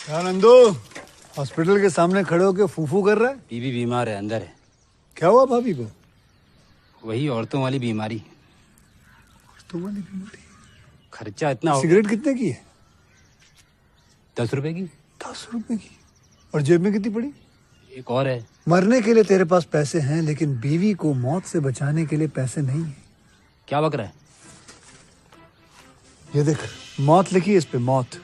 क्या नंदू हॉस्पिटल के सामने खड़े होके फूफू कर रहा है? बीवी बीमार है, अंदर है। क्या हुआ भाभी को? वही औरतों वाली बीमारी। तुम्हारी बीमारी? खर्चा इतना हो। सिगरेट कितने की है? 10 रुपए की। 10 रुपए की? और जेब में कितनी पड़ी? एक और है। मरने के लिए तेरे पास पैसे हैं, लेकिन बीवी को मौत से बचाने के लिए पैसे नहीं है। क्या बक रहा है? ये देख, मौत लिखी है इस पे, मौत।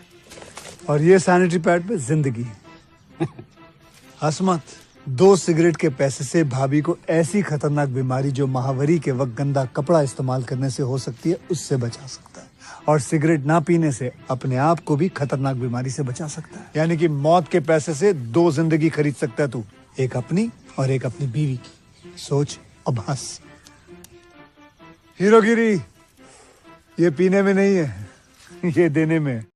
और ये सैनिटरी पैड पे जिंदगी। हंस मत। 2 सिगरेट के पैसे से भाभी को ऐसी खतरनाक बीमारी जो महावरी के वक्त गंदा कपड़ा इस्तेमाल करने से हो सकती है, उससे बचा सकता है। और सिगरेट ना पीने से अपने आप को भी खतरनाक बीमारी से बचा सकता है। यानी कि मौत के पैसे से 2 जिंदगी खरीद सकता है तू, एक अपनी और एक अपनी बीवी की। सोच अब हंस। हीरोगिरी ये पीने में नहीं है, ये देने में है।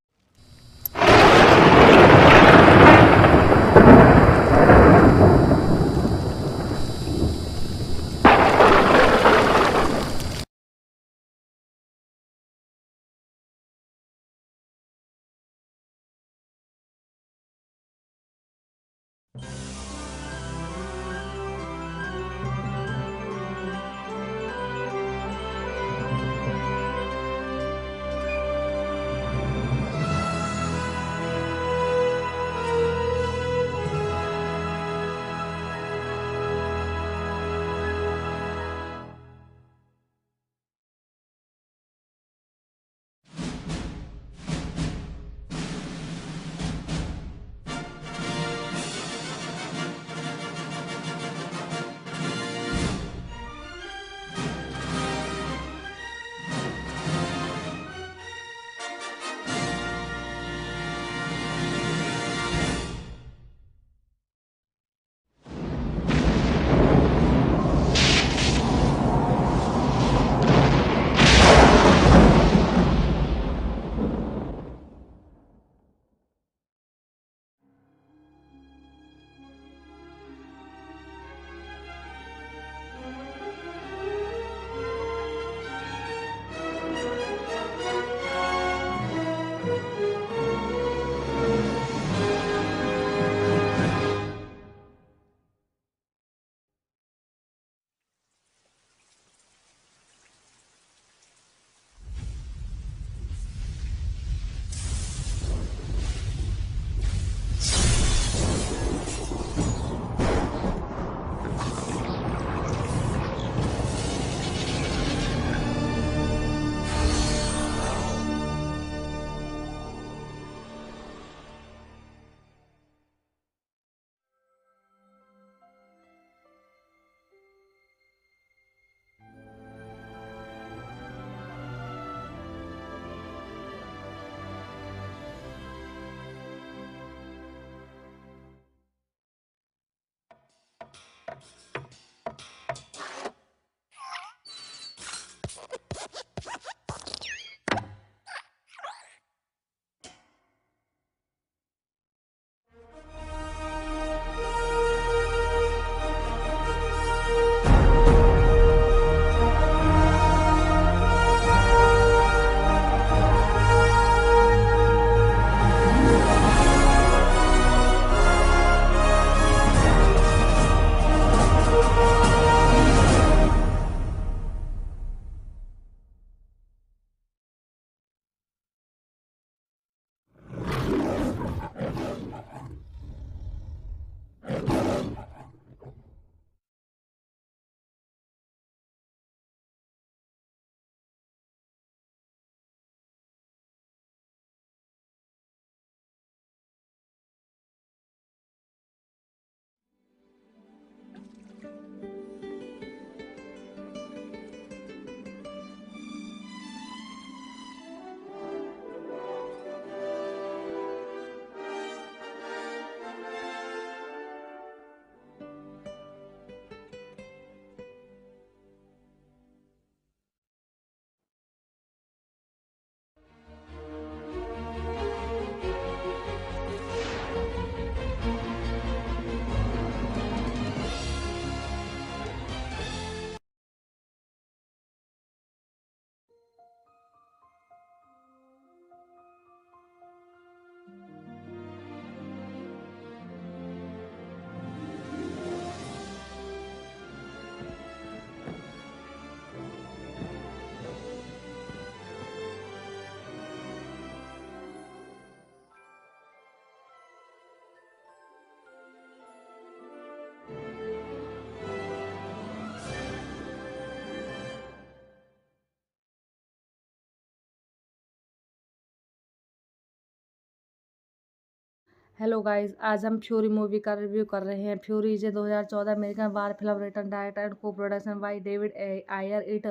हेलो गाइस, आज हम फ्यूरी मूवी का रिव्यू कर रहे हैं। Fury is a 2014 American war film written direct and co production by David Ayer. It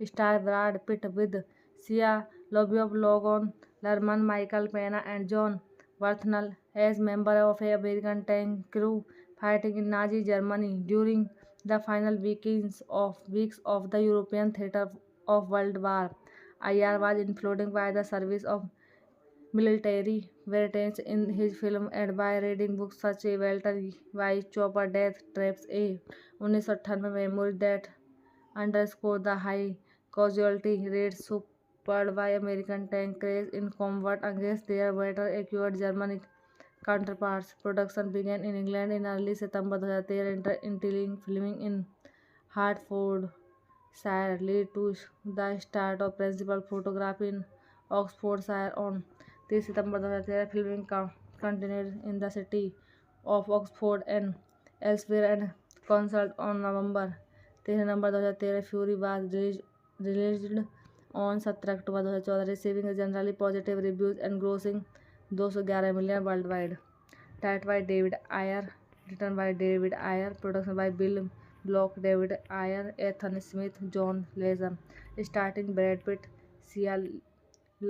star Brad Pitt with Shia LaBeouf, Logan Lerman, Michael Pena and Jon Bernthal as member of a American tank crew fighting in Nazi Germany during the final weeks of the European theater of World War. Ayer was influenced by the service of military veterans in his film and by reading books such as Walter White Chopper Death Traps A 1998 memories that underscore the high casualty rates suffered by American tank crews in combat against their better equipped German counterparts. Production began in England in early September 2013, entailing filming in Hertfordshire, lead to the start of principal photography in Oxfordshire on 30 September 2013. Filming continued in the city of Oxford and elsewhere and concert on November 13 November 2013. Fury was released on 17 October 2014, receiving generally positive reviews and grossing 211 million worldwide. Directed by David Ayer, written by David Ayer, production by Bill Block, David Ayer, Ethan Smith, John Legend, starring Brad Pitt, Sia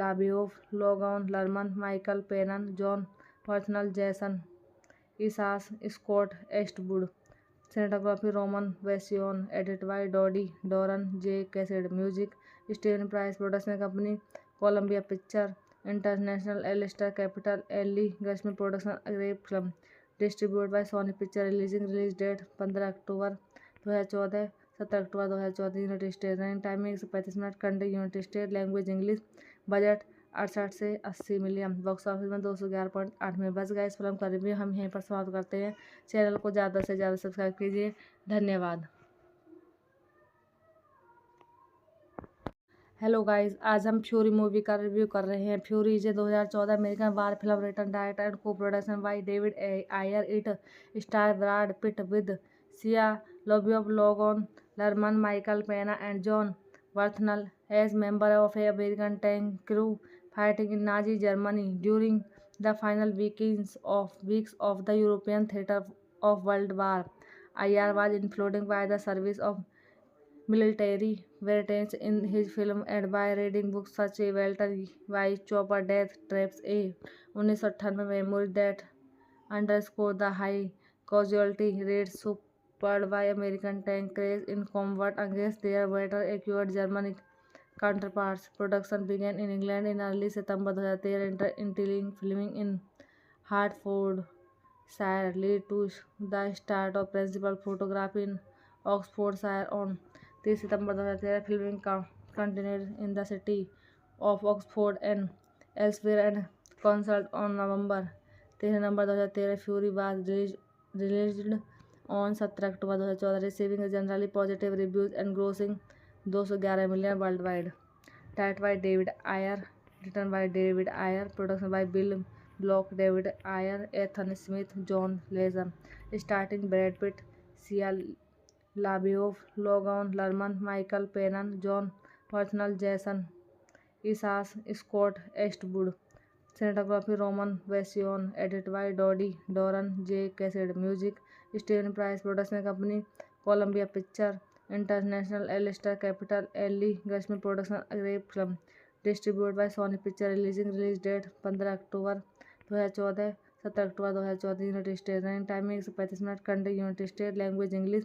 LaBeouf, Logan Lerman, Michael Pena, John Bernthal, Jason Isaac, Scott Eastwood. Cinematography Roman Version, edited by Dodie Doran, J. Cassidy. Music Steven Price. Production company Columbia Pictures International, Alistair Capital, Ellie Gashmi Production, Grape Film. Distributed by Sony Pictures. Release date 15 October 2014, 17 October 2014, United states. Running timing 135 minute. Country United State. Language English. Budget 68 से 80 million. Box office में 211.8 में बच गया। इस film का review हम यहीं पर समाप्त करते हैं। चैनल को ज़्यादा से ज़्यादा सब्सक्राइब कीजिए। धन्यवाद। हेलो गाइस, आज हम फ्यूरी मूवी का रिव्यू कर रहे हैं। Fury is a 2014 American war film written direct and co production by David Ayer. It star Brad Pitt with Shia LaBeouf, Logan Lerman, Michael Pena and Jon Bernthal as member of a American tank crew fighting in Nazi Germany during the final weeks of the European theater of World War. Ayer was influenced by the service of military veterans in his film and by reading books such as Walter White Chopper Death Traps A 1998 memories that underscore the high casualty rates suffered by American tank crews in combat against their better equipped German counterparts. Production began in England in early September 2013, entailing filming in Hertfordshire, lead to the start of principal photography in Oxfordshire on 30 September 2013. Filming continued in the city of Oxford and elsewhere and concert on November 13 November 2013. Fury was released on 17 October 2014, receiving generally positive reviews and grossing 211 million worldwide. Directed by David Ayer, written by David Ayer, production by Bill Block, David Ayer, Ethan Smith, John Legend, starring Brad Pitt, Sia LaBeouf, Logan Lerman, Michael Pena, John Bernthal, Jason Isaac, Scott Eastwood. Cinematography Roman Version, edited by Dodie Doran, J. Cassidy. Music Steven Price. Production company Columbia Pictures International, Alistair Capital, Ellie Gashmi Production, Grape Film. Distributed by Sony Pictures. Release date 15 October 2014, 17 October 2014, United states. Running timing 135 minute. Country United State. Language English.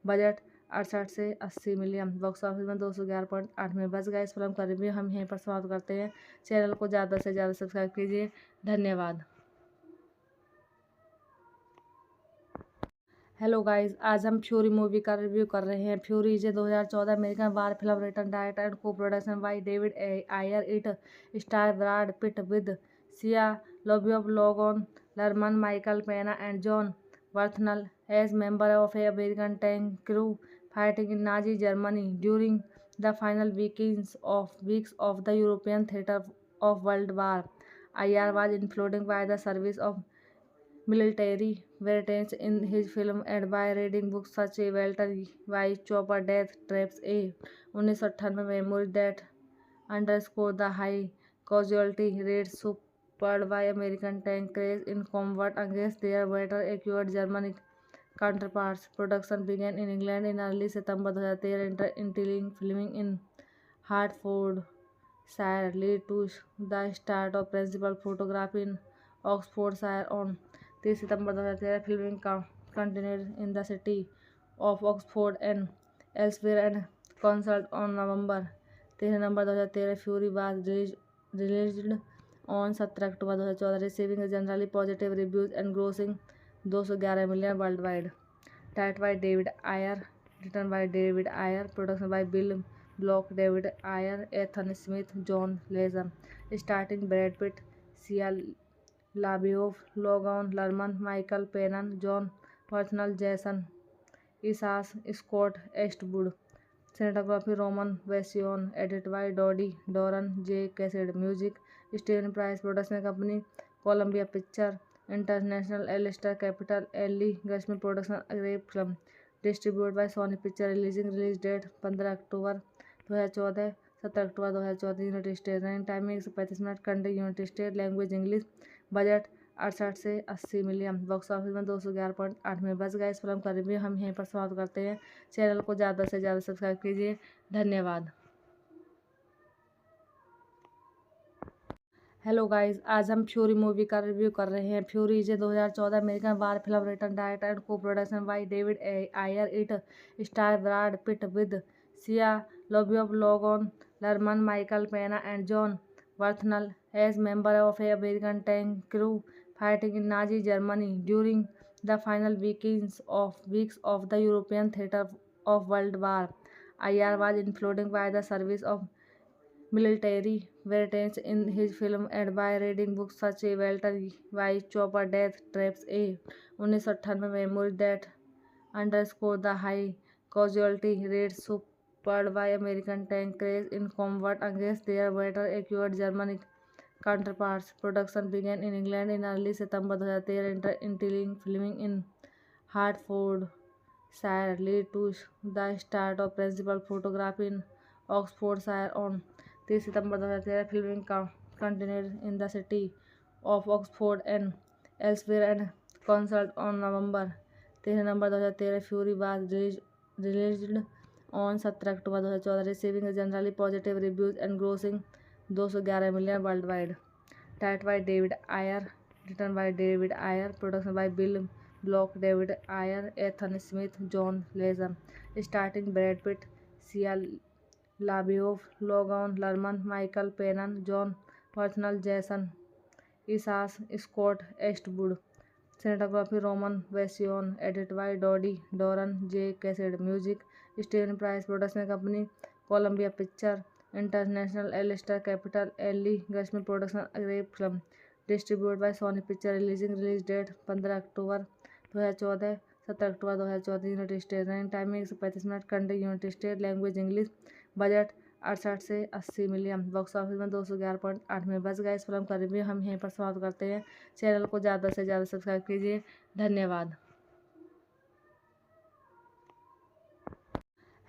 Budget 68 से 80 million. Box office में 211.8 में बच गया। इस film का review हम यहीं पर समाप्त करते हैं। चैनल को ज़्यादा से ज़्यादा सब्सक्राइब कीजिए। धन्यवाद। हेलो गाइस, आज हम फ्यूरी मूवी का रिव्यू कर रहे हैं। Fury is a 2014 American war film written direct and co production by David Ayer. It star Brad Pitt with Shia LaBeouf, Logan Lerman, Michael Pena and Jon Bernthal as member of a American tank crew fighting in Nazi Germany during the final weeks of the European theater of World War. Ayer was influenced by the service of military veterans in his film and by reading books such as Walter White Chopper Death Traps A 1998 memories that underscore the high casualty rates spurred by American tank craze in combat against their better equipped German counterparts. Production began in England in early September 2013, until filming in Hertfordshire led to the start of principal photography in Oxfordshire on 3 September 2013. Filming continued in the city of Oxford and elsewhere and concert on November 13 November 2013 fury was released on 17 October 2014 receiving generally positive reviews and grossing 211 million worldwide. Directed by David Ayer, written by David Ayer, production by Bill Block, David Ayer, Ethan Smith, John Legend, starring Brad Pitt, Sia LaBeouf, Logan Lerman, Michael Pena, John Bernthal, Jason Isaac, Scott Eastwood. Cinematography Roman Version, edited by Dodie Doran, J. Cassidy. Music Steven Price. Production company Columbia Pictures International, Alistair Capital, Ellie Gashmi Production, Grape Film. Distributed by Sony Pictures. Release date 15 October 2014, 17 October 2014. United states. Running timing 135 minute. Country United State. Language English. Budget 68 से 80 million. Box office में 211.8 में बच गया. इस film का review हम यहीं पर समाप्त करते हैं. चैनल को ज़्यादा से ज़्यादा सब्सक्राइब कीजिए. धन्यवाद. हेलो गाइस, आज हम फ्यूरी मूवी का रिव्यू कर रहे हैं. Fury is 2014 American war film written, direct and co production by David Ayer. It star Brad Pitt with Shia LaBeouf, Logan Lerman, Michael Pena, and John Bernthal as member of a American tank crew fighting in Nazi Germany during the final weeks of the European theater of World War. Ayer was influenced by the service of military veterans in his film and by reading books such as Walter White Chopper Death Traps A 1998 memories that underscore the high casualty rates suffered by American tank crash in combat against their better equipped German counterparts. Production began in England in early September 2013, until filming in Hertfordshire led to the start of principal photography in Oxfordshire on 3 September 2013. Filming continued in the city of Oxford and elsewhere and concert on November 13 November 2013. Fury was released on 17 October 2014, receiving generally positive reviews and grossing 211 million worldwide. Directed by David Ayer, written by David Ayer, production by Bill Block, David Ayer, Ethan Smith, John Legend, starring Brad Pitt, Sia LaBeouf, Logan Lerman, Michael Pena, John Bernthal, Jason Isaac, Scott Eastwood. Cinematography Roman Version, edited by Dodie Doran, J. Cassidy. Music Steven Price. Production company Columbia Pictures International, Alistair Capital, Ellie Gashmi Production, Grape Film. Distributed by Sony Pictures. Release date 15 October 2014, 17 October 2014. United states. Running timing 135 minute. Country United State. Language English. Budget 68 से 80 million. Box office में 211.8 में बच गया. इस film का review हम यहीं पर समाप्त करते हैं. चैनल को ज़्यादा से ज़्यादा सब्सक्राइब कीजिए. धन्यवाद.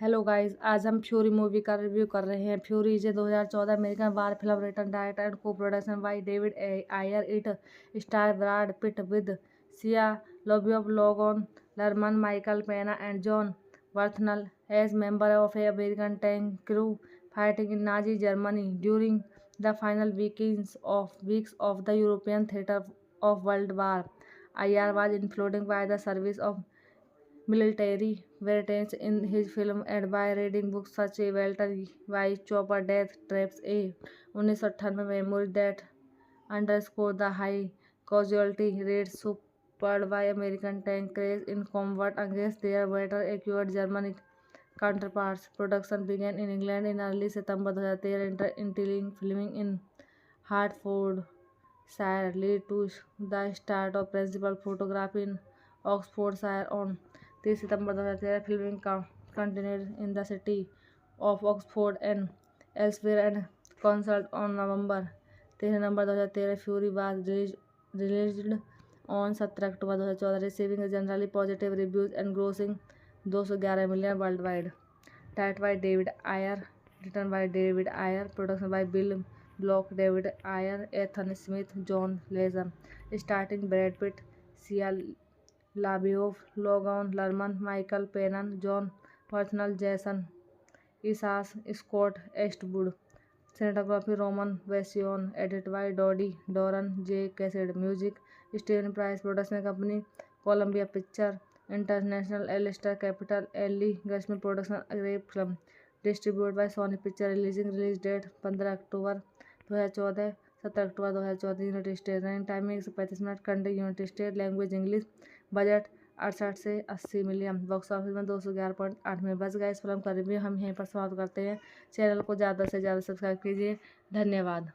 हेलो गाइस, आज हम फ्यूरी मूवी का रिव्यू कर रहे हैं. Fury is 2014 American war film written, direct and co production by David Ayer. It star Brad Pitt with Shia LaBeouf, Logan Lerman, Michael Pena, and John Bernthal as member of a American tank crew fighting in Nazi Germany during the final weeks of the European theater of World War. Ayer was influenced by the service of military veterans in his film and by reading books such as Walter White Chopper Death Traps A 1998 memories that underscore the high casualty rates suffered by American tank crash in combat against their better equipped German counterparts. Production began in England in early September 2013, until filming in Hertfordshire led to the start of principal photography in Oxfordshire on 3 September 2013. Filming continued in the city of Oxford and elsewhere and concert on November 13 November 2013. Fury was released on 17 October 2014, receiving generally positive reviews and grossing 211 million worldwide. Directed by David Ayer, written by David Ayer, production by Bill Block, David Ayer, Ethan Smith, John Legend. Starting Brad Pitt, Sia LaBeouf, Logan Lerman, Michael Pena, John Bernthal, Jason Isaac, Scott Eastwood. Cinematography Roman Vasione. Edited by Dodie Doran, J. Cassidy. Music Steven Price. Production company Columbia Pictures International. Alistair Capital. Ellie Gashmi Production. Grape Film. Distributed by Sony Pictures. Release date 15 October 2014, 17 October 2014, United State. Running timing 135 minute. Country United State. Language English. Budget 68 से 80 million. Box office में 211.8 में बच गया। इस film का review हम यहीं पर समाप्त करते हैं। चैनल को ज़्यादा से ज़्यादा सब्सक्राइब कीजिए। धन्यवाद।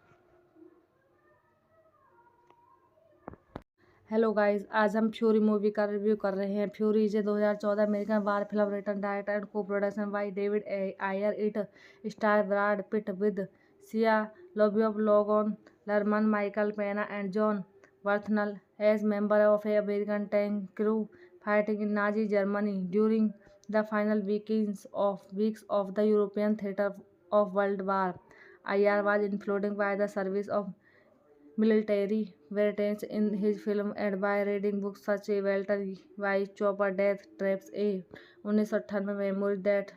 हेलो गाइस, आज हम फ्यूरी मूवी का रिव्यू कर रहे हैं। Fury is 2014 American war film written, direct and co production by David Ayer. It star Brad Pitt with Shia LaBeouf, Logan Lerman, Michael Pena and Jon Bernthal as member of a American tank crew fighting in Nazi Germany during the final weeks of the European theater of World War. IR was influenced by the service of military veterans in his film and by reading books such as Walter White Chopper Death Traps A 1998 memories that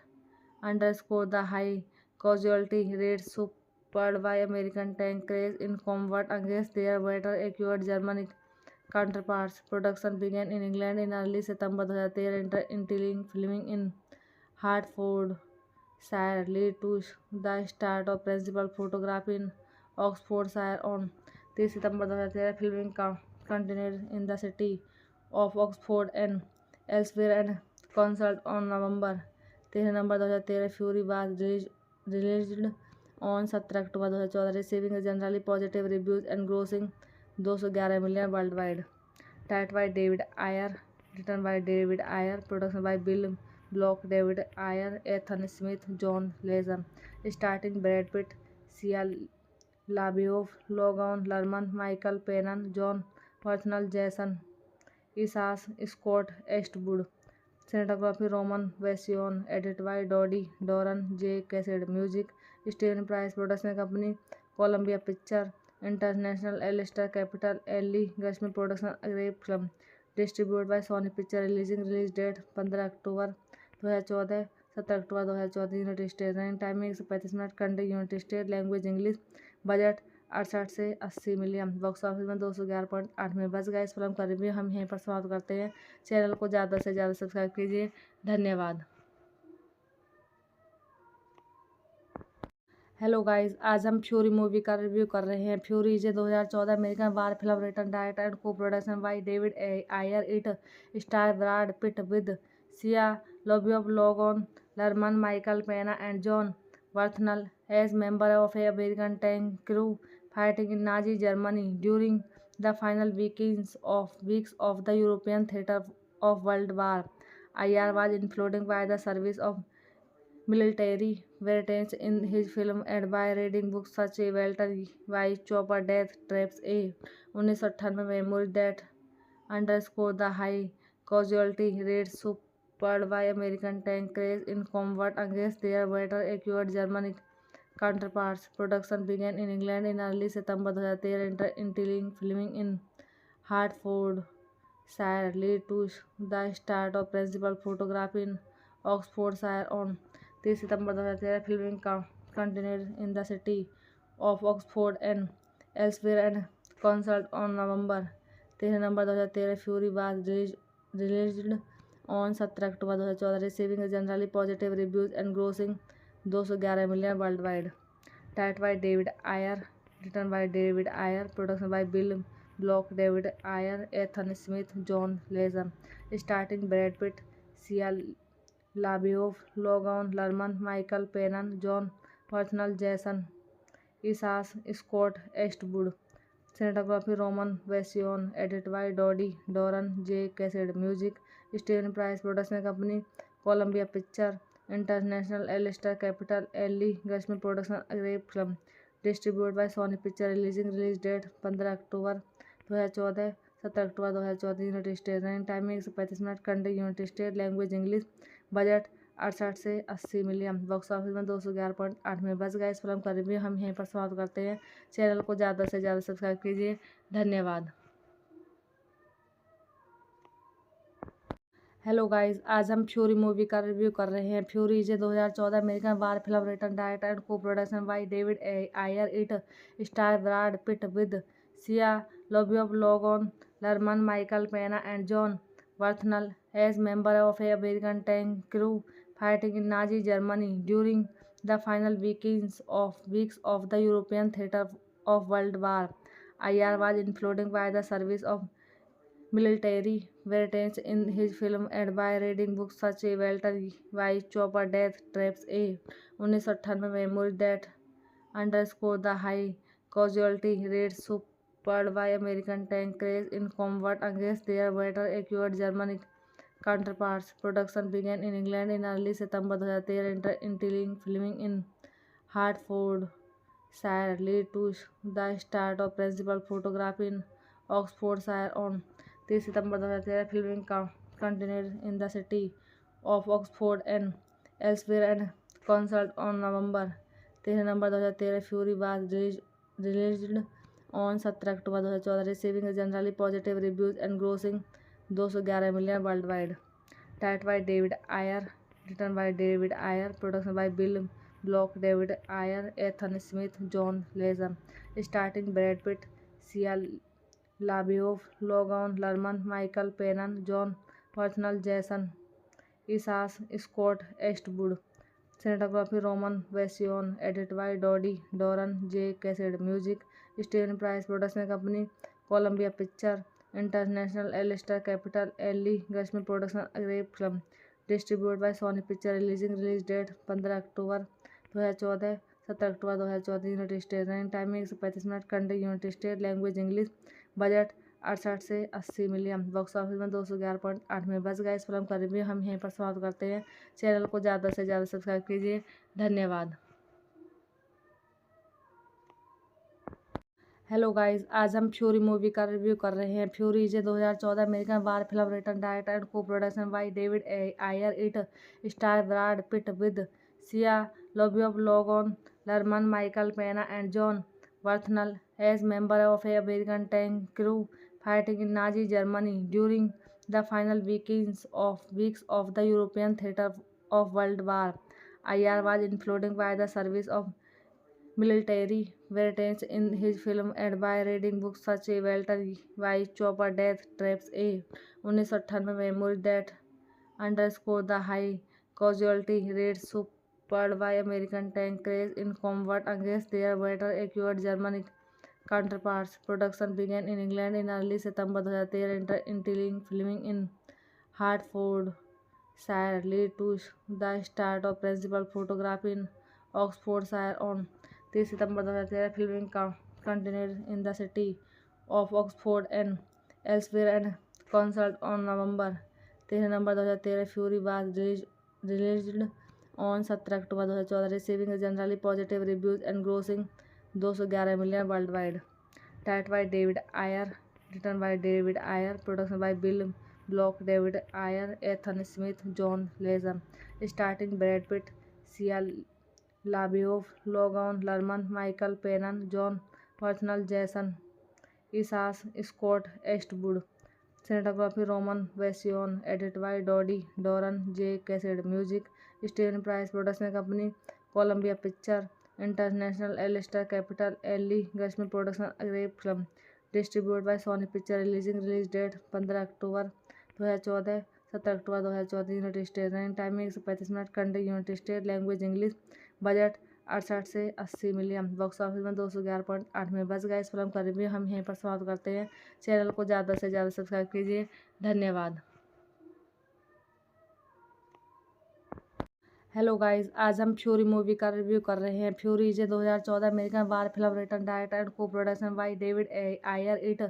underscore the high casualty rates suffered by American tank crews in combat against their better equipped German counterparts. Production began in England in early September 2013, filming in Hertfordshire led to the start of principal photography in Oxfordshire on 3 September 2013, filming continued in the city of Oxford and elsewhere and cancelled on November 13 November 2013. Fury was released on 17 October 2014, receiving generally positive reviews and grossing 211 million worldwide. Directed by David Ayer, written by David Ayer, production by Bill Block, David Ayer, Ethan Smith, John Legend. Starting Brad Pitt, Sia LaBeouf, Logan Lerman, Michael Pena, John Bernthal, Jason Isaac, Scott Eastwood. Cinematography Roman Vasione. Edited by Dodie Doran, J. Cassidy. Music Steven Price. Production company Columbia Pictures International. Alistair Capital. Ellie Gashmi Production. Grape Film. Distributed by Sony Pictures. Release date 15 October 2014, 17 October 2014, United State. Running timing 135 minute. Country United State. Language English. Budget 68 से 80 million. Box office में 211.8 में बच गया। इस film का review हम यहीं पर समाप्त करते हैं। चैनल को ज़्यादा से ज़्यादा सब्सक्राइब कीजिए। धन्यवाद। हेलो गाइस, आज हम फ्यूरी मूवी का रिव्यू कर रहे हैं। Fury is 2014 American war film written, direct and co production by David Ayer. It star Brad Pitt with Shia LaBeouf, Logan Lerman, Michael Pena and Jon Bernthal as member of a American tank crew fighting in Nazi Germany during the final weeks of the European theater of World War. IR was influenced by the service of military veterans in his film and by reading books such as Walter White Chopper Death Traps A 1998 memories that underscore the high casualty rates suffered by American tank crews in combat against their better equipped German counterparts. Production began in England in early September 2013, filming in Hertfordshire led to the start of principal photography in Oxfordshire on 3 September 2013, filming continued in the city of Oxford and elsewhere and cancelled on November 13 November 2013. Fury was released on 17 October 2014, receiving generally positive reviews and grossing 211 million worldwide. Directed by David Ayer, written by David Ayer, production by Bill Block, David Ayer, Ethan Smith, John Legend. Starting Brad Pitt, Sia LaBeouf, Logan Lerman, Michael Pena, John Bernthal, Jason Isaac, Scott Eastwood. Cinematography Roman Vasione. Edited by Dodie Doran, J. Cassidy. Music Steven Price. Production company Columbia Pictures International. Alistair Capital. Ellie Gashmi Production. Grape Film. Distributed by Sony Pictures. Release date 15 October 2014, 17 October 2014, United State. Running timing 135 minute. Country United State. Language English. Budget 68 से 80 million. Box office में 211.8 में बच गया। इस film का review हम यहीं पर समाप्त करते हैं। चैनल को ज़्यादा से ज़्यादा सब्सक्राइब कीजिए। धन्यवाद। हेलो गाइस, आज हम फ्यूरी मूवी का रिव्यू कर रहे हैं। Fury is 2014 American war film written direct and co production by David Ayer. It star Brad Pitt with Shia LaBeouf, Logan Lerman, Michael Pena and Jon Bernthal as member of a American tank crew fighting in Nazi Germany during the final weeks of the European theater of World War. Ayer was influenced by the service of military veterans in his film and by reading books such as Walter White Chopper Death Traps A 1998 memory that underscore the high casualty rates suffered by American tank crews in combat against their better equipped German counterparts. Production began in England in early September 2013, filming in Hertfordshire led to the start of principal photography in Oxfordshire on 30 September 2013. Filming continued in the city of Oxford and elsewhere and concluded on November 2013. Fury was released on 17 October 2014, receiving generally positive reviews and grossing 211 million worldwide. Directed by David Ayer, written by David Ayer, production by Bill Block, David Ayer, Ethan Smith, John Legend, starring Brad Pitt, Shia LaBeouf, Logan Lerman, Michael Pena, John Bernthal, Jason Isaac, Scott Eastwood. Cinematography Roman Version, edited by Dodie Doran, J. Cassidy. Music Steven Price. Production company Columbia Pictures International, Alistair Capital, Ellie Gershman Production, Grape Film. Distributed by Sony Pictures. Release date 15 October 2014, 17 October 2014. United State. Running timing 135 minute. Country United State. Language English. Budget 68 से 80 million. Box office में 211.8 में बच गया। इस film का review हम यहीं पर समाप्त करते हैं। चैनल को ज़्यादा से ज़्यादा सब्सक्राइब कीजिए। धन्यवाद। हेलो गाइस, आज हम फ्यूरी मूवी का रिव्यू कर रहे हैं। Fury is 2014 American war film written direct and co production by David Ayer. It star Brad Pitt with Shia LaBeouf, Logan Lerman, Michael Pena and Jon Bernthal as member of a American tank crew fighting in Nazi Germany during the final weeks of the European theater of World War. Ayer was influenced by the service of military veterans in his film and by reading books such as Walter White Chopper Death Traps A 1998 memory that underscore the high casualty rates suffered by American tank crews in combat against their better equipped German counterparts. Production began in England in early September 2013, filming in Hertfordshire led to the start of principal photography in Oxfordshire on 30 September 2013. Filming continued in the city of Oxford and elsewhere and concluded on November 13 2013. Fury was released on 17 October 2014, receiving generally positive reviews and grossing 211 million worldwide. Directed by David Ayer, written by David Ayer, production by Bill Block, David Ayer, Ethan Smith, John Legend, starring Brad Pitt, Shia LaBeouf, Logan Lerman, Michael Pena, John Bernthal, Jason Isaac, Scott Eastwood. Cinematography Roman Version, edited by Dodie Doran, J. Cassidy. Music Steven Price. Production company Columbia Pictures International, Alistair Capital, Ellie Gershman Production, Grape Film. Distributed by Sony Pictures. Release date 15 October 2014, 17 October 2014. United State. Running timing 135 minute. Country United State. Language English. Budget 68 से 80 million. Box office में 211.8 में बच गया। इस film का review हम यहीं पर समाप्त करते हैं। चैनल को ज़्यादा से ज़्यादा सब्सक्राइब कीजिए। धन्यवाद। हेलो गाइस, आज हम फ्यूरी मूवी का रिव्यू कर रहे हैं। Fury is 2014 American war film written direct and co production by David Ayer. It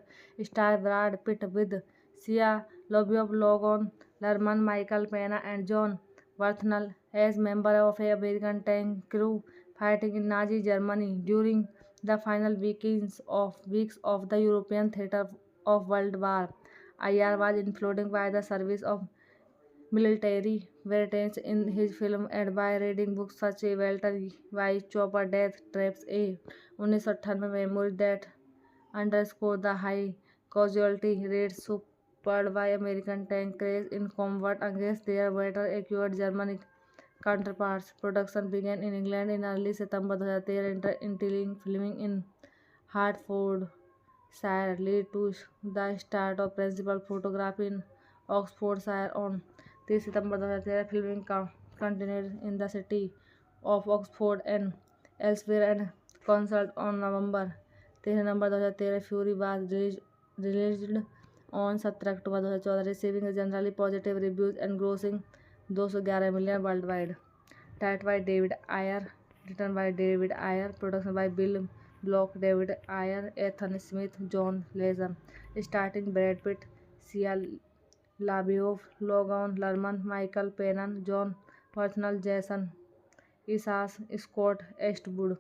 star Brad Pitt with Shia LaBeouf, Logan Lerman, Michael Pena and Jon Bernthal as member of a American tank crew fighting in Nazi Germany during the final weeks of the European theater of World War. Ayer was influenced by the service of military veterans in his film and by reading books such as Walter White Chopper Death Traps A 1998 memory that underscore the high casualty rates suffered by American tank crash in combat against their better equipped German counterparts. Production began in England in early September 2013 and filming in Hertfordshire led to the start of principal photography in Oxfordshire on 3 September 2013. Filming continued in the city of Oxford and elsewhere and concert on November 2013. Fury was released on 17 October 2014, receiving generally positive reviews and grossing $211 million worldwide. Directed by David Ayer, written by David Ayer, production by Bill Block, David Ayer, Ethan Smith, John Legend, starring Brad Pitt, Sia LaBeouf, Logan Lerman, Michael Pena, John Bernthal, Jason Isaac, Scott Eastwood.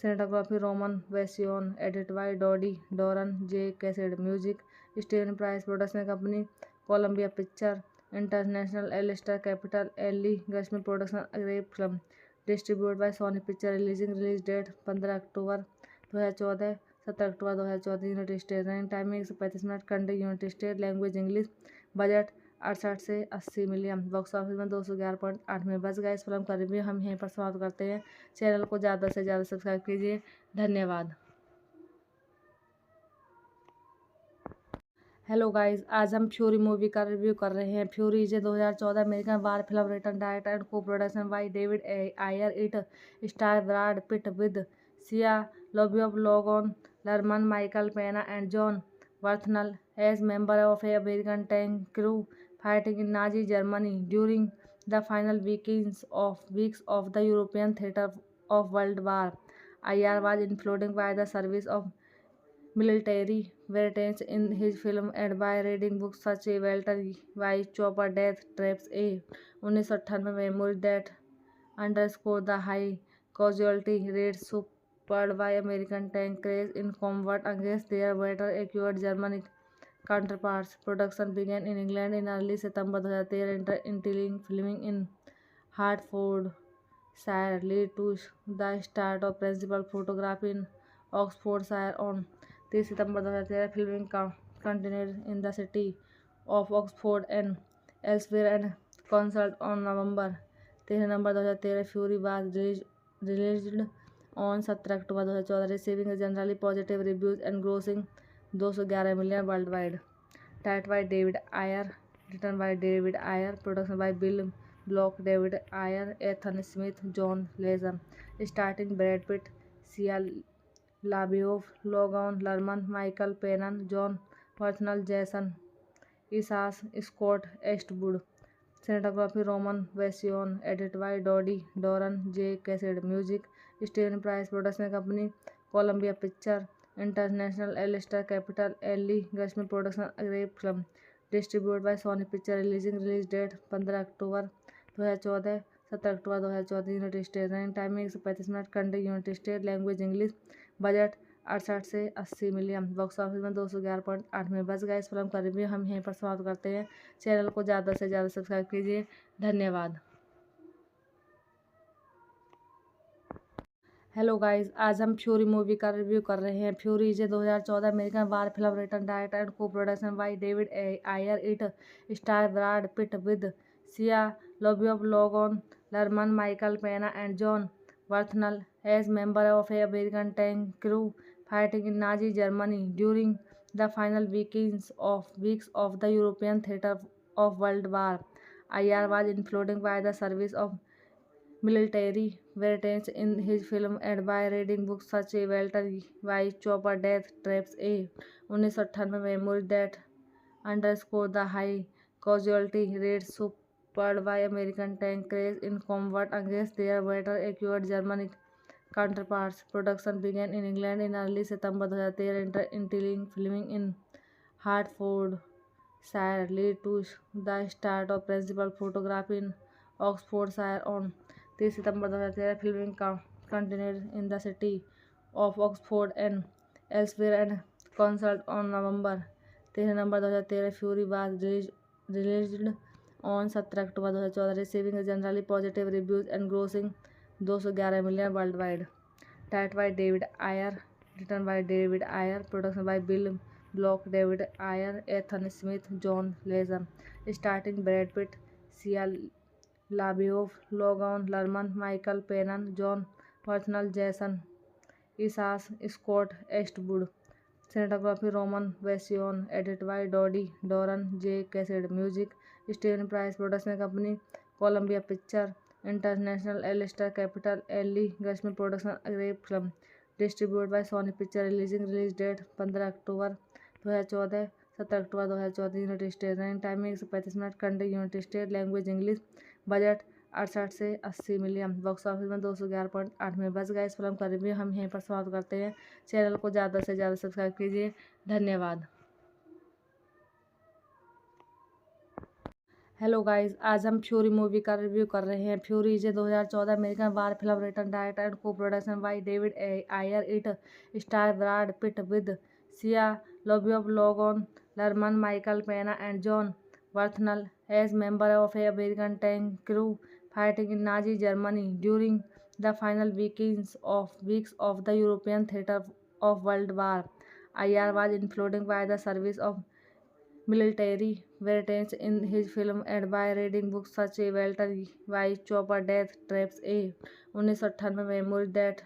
Cinematography Roman Version, edited by Dodie Doran, J. Cassidy. Music Steven Price. Production company Columbia Picture International, Alistair Capital, Ellie Gashmi Production, Grape Film. Distributed by Sony Picture. Release date 15 October 2014, 17 October 2014, United State. Running timing 135 minute. Country United State. Language English. Budget 68 से 80 million. Box office में 211.8 में बच गया. इस film का review हम यहीं पर समाप्त करते हैं. चैनल को ज़्यादा से ज़्यादा सब्सक्राइब कीजिए. धन्यवाद. हेलो गाइस, आज हम फ्यूरी मूवी का रिव्यू कर रहे हैं. Fury is 2014 American war film written, direct and co production by David Ayer. It star Brad Pitt with Shia LaBeouf, Logan Lerman, Michael Pena and John Bernthal as member of a American tank crew fighting in Nazi Germany during the final weeks of the European theater of World War. Ayer was influenced by the service of military veterans in his film and by reading books such as Walter White Chopper Death Traps A 1998 memory that underscore the high casualty rates suffered by American tank crash in combat against their better equipped German counterparts. Production began in England in early September 2013 and filming in Hertfordshire led to the start of principal photography in Oxfordshire on 3 September 2013. Filming continued in the city of Oxford and elsewhere and concert on November 13 2013. Fury was released on 17 October 2014, receiving generally positive reviews and grossing $211 million worldwide. Directed by David Ayer, written by David Ayer, production by Bill Block, David Ayer, Ethan Smith, John Legend, starring Brad Pitt, Sia LaBeouf, Logan Lerman, Michael Pena, John Bernthal, Jason Isaac, Scott Eastwood. Cinematography Roman Version, edited by Dodie Doran, J. Cassidy. Music Steven Price. Production company Columbia Picture International, Alistair Capital, Ellie Gashmi Production, Grape Film. Distributed by Sony Picture. Release date 15 October 2014, 17 October 2014, United State. Running timing 135 minute. Country United State. Language English. Budget 68 से 80 million. Box office में 211.8 में बच गया. इस film का review हम यहीं पर समाप्त करते हैं. चैनल को ज़्यादा से ज़्यादा सब्सक्राइब कीजिए. धन्यवाद. हेलो गाइस, आज हम फ्यूरी मूवी का रिव्यू कर रहे हैं. Fury is 2014 American war film written, direct and co production by David Ayer. It star Brad Pitt with Shia LaBeouf, Logan Lerman, Michael Pena and John Bernthal as member of a American tank crew fighting in Nazi Germany during the final weeks of the European theater of World War. Ayer was influenced by the service of military veterans in his film and by reading books such as Walter White Chopper Death Traps A 1998 memory that underscore the high casualty rates suffered by American tank crash in combat against their better equipped German counterparts. Production began in England in early September 2013 and filming in Hertfordshire led to the start of principal photography in Oxfordshire on 3 September 2013. Filming continued in the city of Oxford and elsewhere and concert on November 13 2013. Fury was released on 17 October 2014, receiving generally positive reviews and grossing 211 million worldwide. Directed by David Ayer, written by David Ayer, production by Bill Block, David Ayer, Ethan Smith, John Legend, starring Brad Pitt, Sia LaBeouf, Logan Lerman, Michael Pena, John Bernthal, Jason Isaac, Scott Eastwood. Cinematography Roman Version, edited by Dodie Doran, J. Cassidy. Music Steven Price. Production company Columbia Picture International, Alistair Capital, Ellie Gershman Production, Grape Film. Distributed by Sony Picture. Release date 15 October 2014, 17 October 2014, United State. Running timing 135 minute. Country United State. Language English. Budget 68 से 80 million. Box office में 211.8 में बच गया. इस film का review हम यहीं पर समाप्त करते हैं. चैनल को ज़्यादा से ज़्यादा सब्सक्राइब कीजिए. धन्यवाद. हेलो गाइस, आज हम फ्यूरी मूवी का रिव्यू कर रहे हैं. Fury is 2014 American war film written, director and co production by David Ayer. It star Brad Pitt with Shia LaBeouf, Logan Lerman, Michael Pena and Jon Bernthal as member of a American tank crew fighting in Nazi Germany during the final weeks of the European theater of World War. Ayer was influenced by the service of military veterans in his film and by reading books such as Walter White Chopper Death Traps A 1998 memories that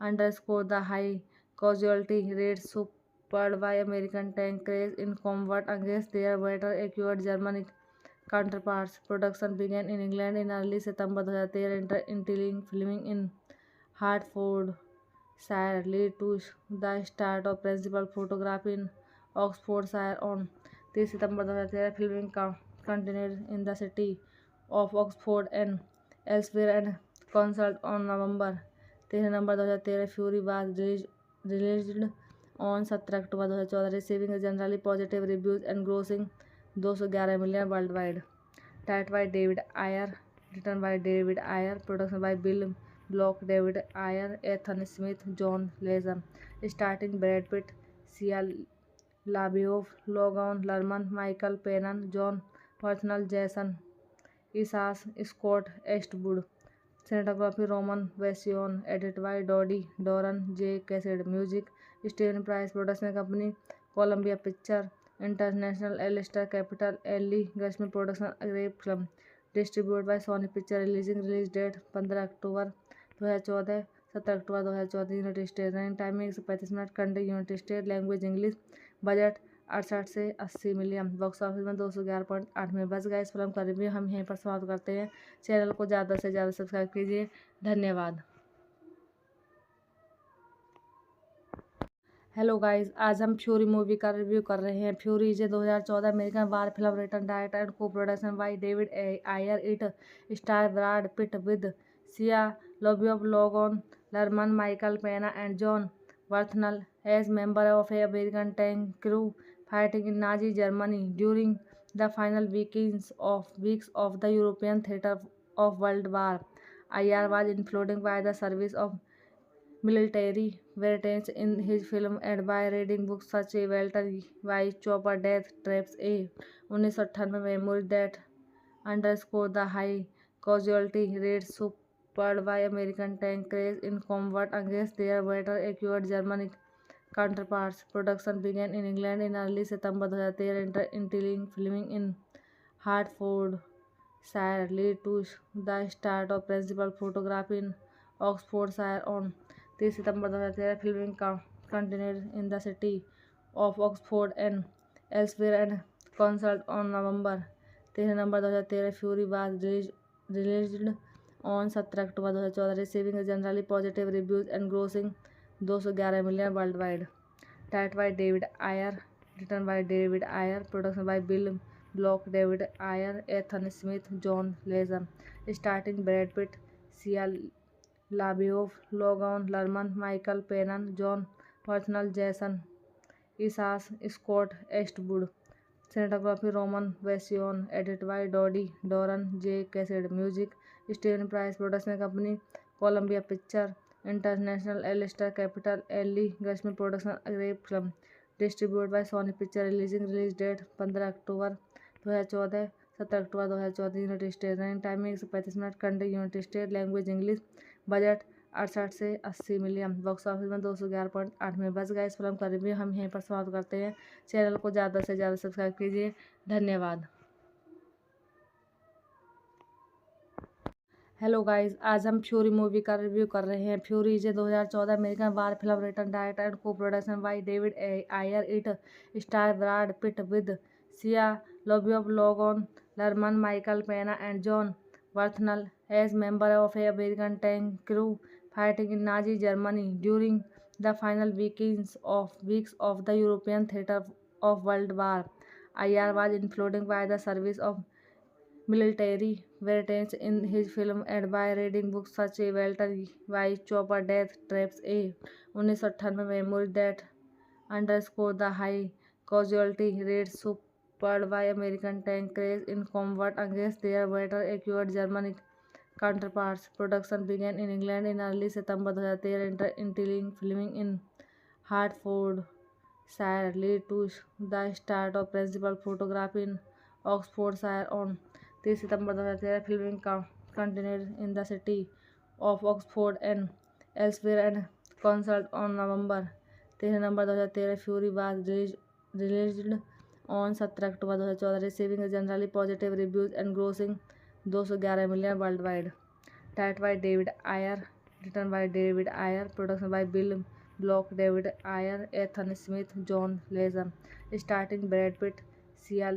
underscore the high casualty rates suffered by American tank crews in combat against their better equipped German counterparts. Production began in England in early September 2013, entering filming in Hertfordshire, led to the start of principal photography in Oxfordshire on 3 September 2013. Filming continued in the city of Oxford and elsewhere and concluded on November 2013. Fury was released on 17 October 2014, receiving generally positive reviews and grossing 211 million worldwide. Directed by David Ayer, written by David Ayer, production by Bill Block, David Ayer, Ethan Smith, John Legend, starring Brad Pitt, Sia LaBeouf, Logan Lerman, Michael Pena, John Bernthal, Jason Isaac, Scott Eastwood. Cinematography Roman Version, edited by Dodie Doran, J. Cassidy. Music Steven Price. Production company Columbia Picture International, Alistair Capital, Ellie Gershman Production, Grape Film. Distributed by Sony Picture. Release date 15 October 2014, 17 October 2014, United State. Running timing 135 minute. Country United State. Language English. Budget 68 से 80 million. Box office में 211.8 में बच गया. इस film का review हम यहीं पर समाप्त करते हैं. चैनल को ज़्यादा से ज़्यादा सब्सक्राइब कीजिए. धन्यवाद. हेलो गाइस, आज हम फ्यूरी मूवी का रिव्यू कर रहे हैं. Fury is 2014 American war film written, director and co production by David Ayer. It star Brad Pitt with Shia LaBeouf, Logan Lerman, Michael Pena and Jon Bernthal as member of a American tank crew fighting in Nazi Germany during the final weeks of the European theater of World War. Ayer was influenced by the service of military veterans in his film and by reading books such as Walter White Chopper Death Traps A 1998 memories that underscore the high casualty rates suffered by American tank crews in combat against their better equipped German counterparts. Production began in England in early September 2013, entering filming in Hertfordshire, led to the start of principal photography in Oxfordshire on 3 September 2013. Filming continued in the city of Oxford and elsewhere and concluded on November 2013. Fury was released on 17 October 2014, receiving generally positive reviews and grossing 211 million worldwide. Directed by David Ayer, written by David Ayer, production by Bill Block, David Ayer, Ethan Smith, John Legend, starring Brad Pitt, Sia LaBeouf, Logan Lerman, Michael Pena, John Bernthal, Jason Isaac, Scott Eastwood. Cinematography Roman Version, edited by Dodie Doran, J. Cassidy. Music Steven Price. Production company Columbia Picture International, Alistair Capital, Ellie Gershman Production, Grape Film. Distributed by Sony Picture. Release date 15 October 2014, 17 October 2014 United State. Running timing 135 minute. Country United State. Language English. Budget 68 से 80 million. Box office में 211.8 में बच गया। इस film का review हम यहीं पर समाप्त करते हैं। चैनल को ज़्यादा से ज़्यादा सब्सक्राइब कीजिए। धन्यवाद। हेलो गाइस, आज हम फ्यूरी मूवी का रिव्यू कर रहे हैं। Fury is 2014 American war film written, director and co production by David Ayer. It star Brad Pitt with Shia LaBeouf, Logan Lerman, Michael Pena and Jon Bernthal as member of a American tank crew fighting in Nazi Germany during the final weeks of the European theater of World War. IR was influenced by the service of military veterans in his film and by reading books such as Walter White Chopper Death Traps A 1998 memory that underscore the high casualty rates suffered by American tank crash in combat against their better equipped German counterparts. Production began in England in early September 2013 entailing filming in Hertfordshire, lead to the start of principal photography in Oxfordshire on 3 September 2013. Filming continued in the city of Oxford and elsewhere and concert on November 13 November 2013. Fury was released on 17 October 2014, receiving generally positive reviews and grossing 211 million worldwide. Directed by David Ayer, written by David Ayer, production by Bill Block, David Ayer, Ethan Smith, John Legend, starring Brad Pitt, Shia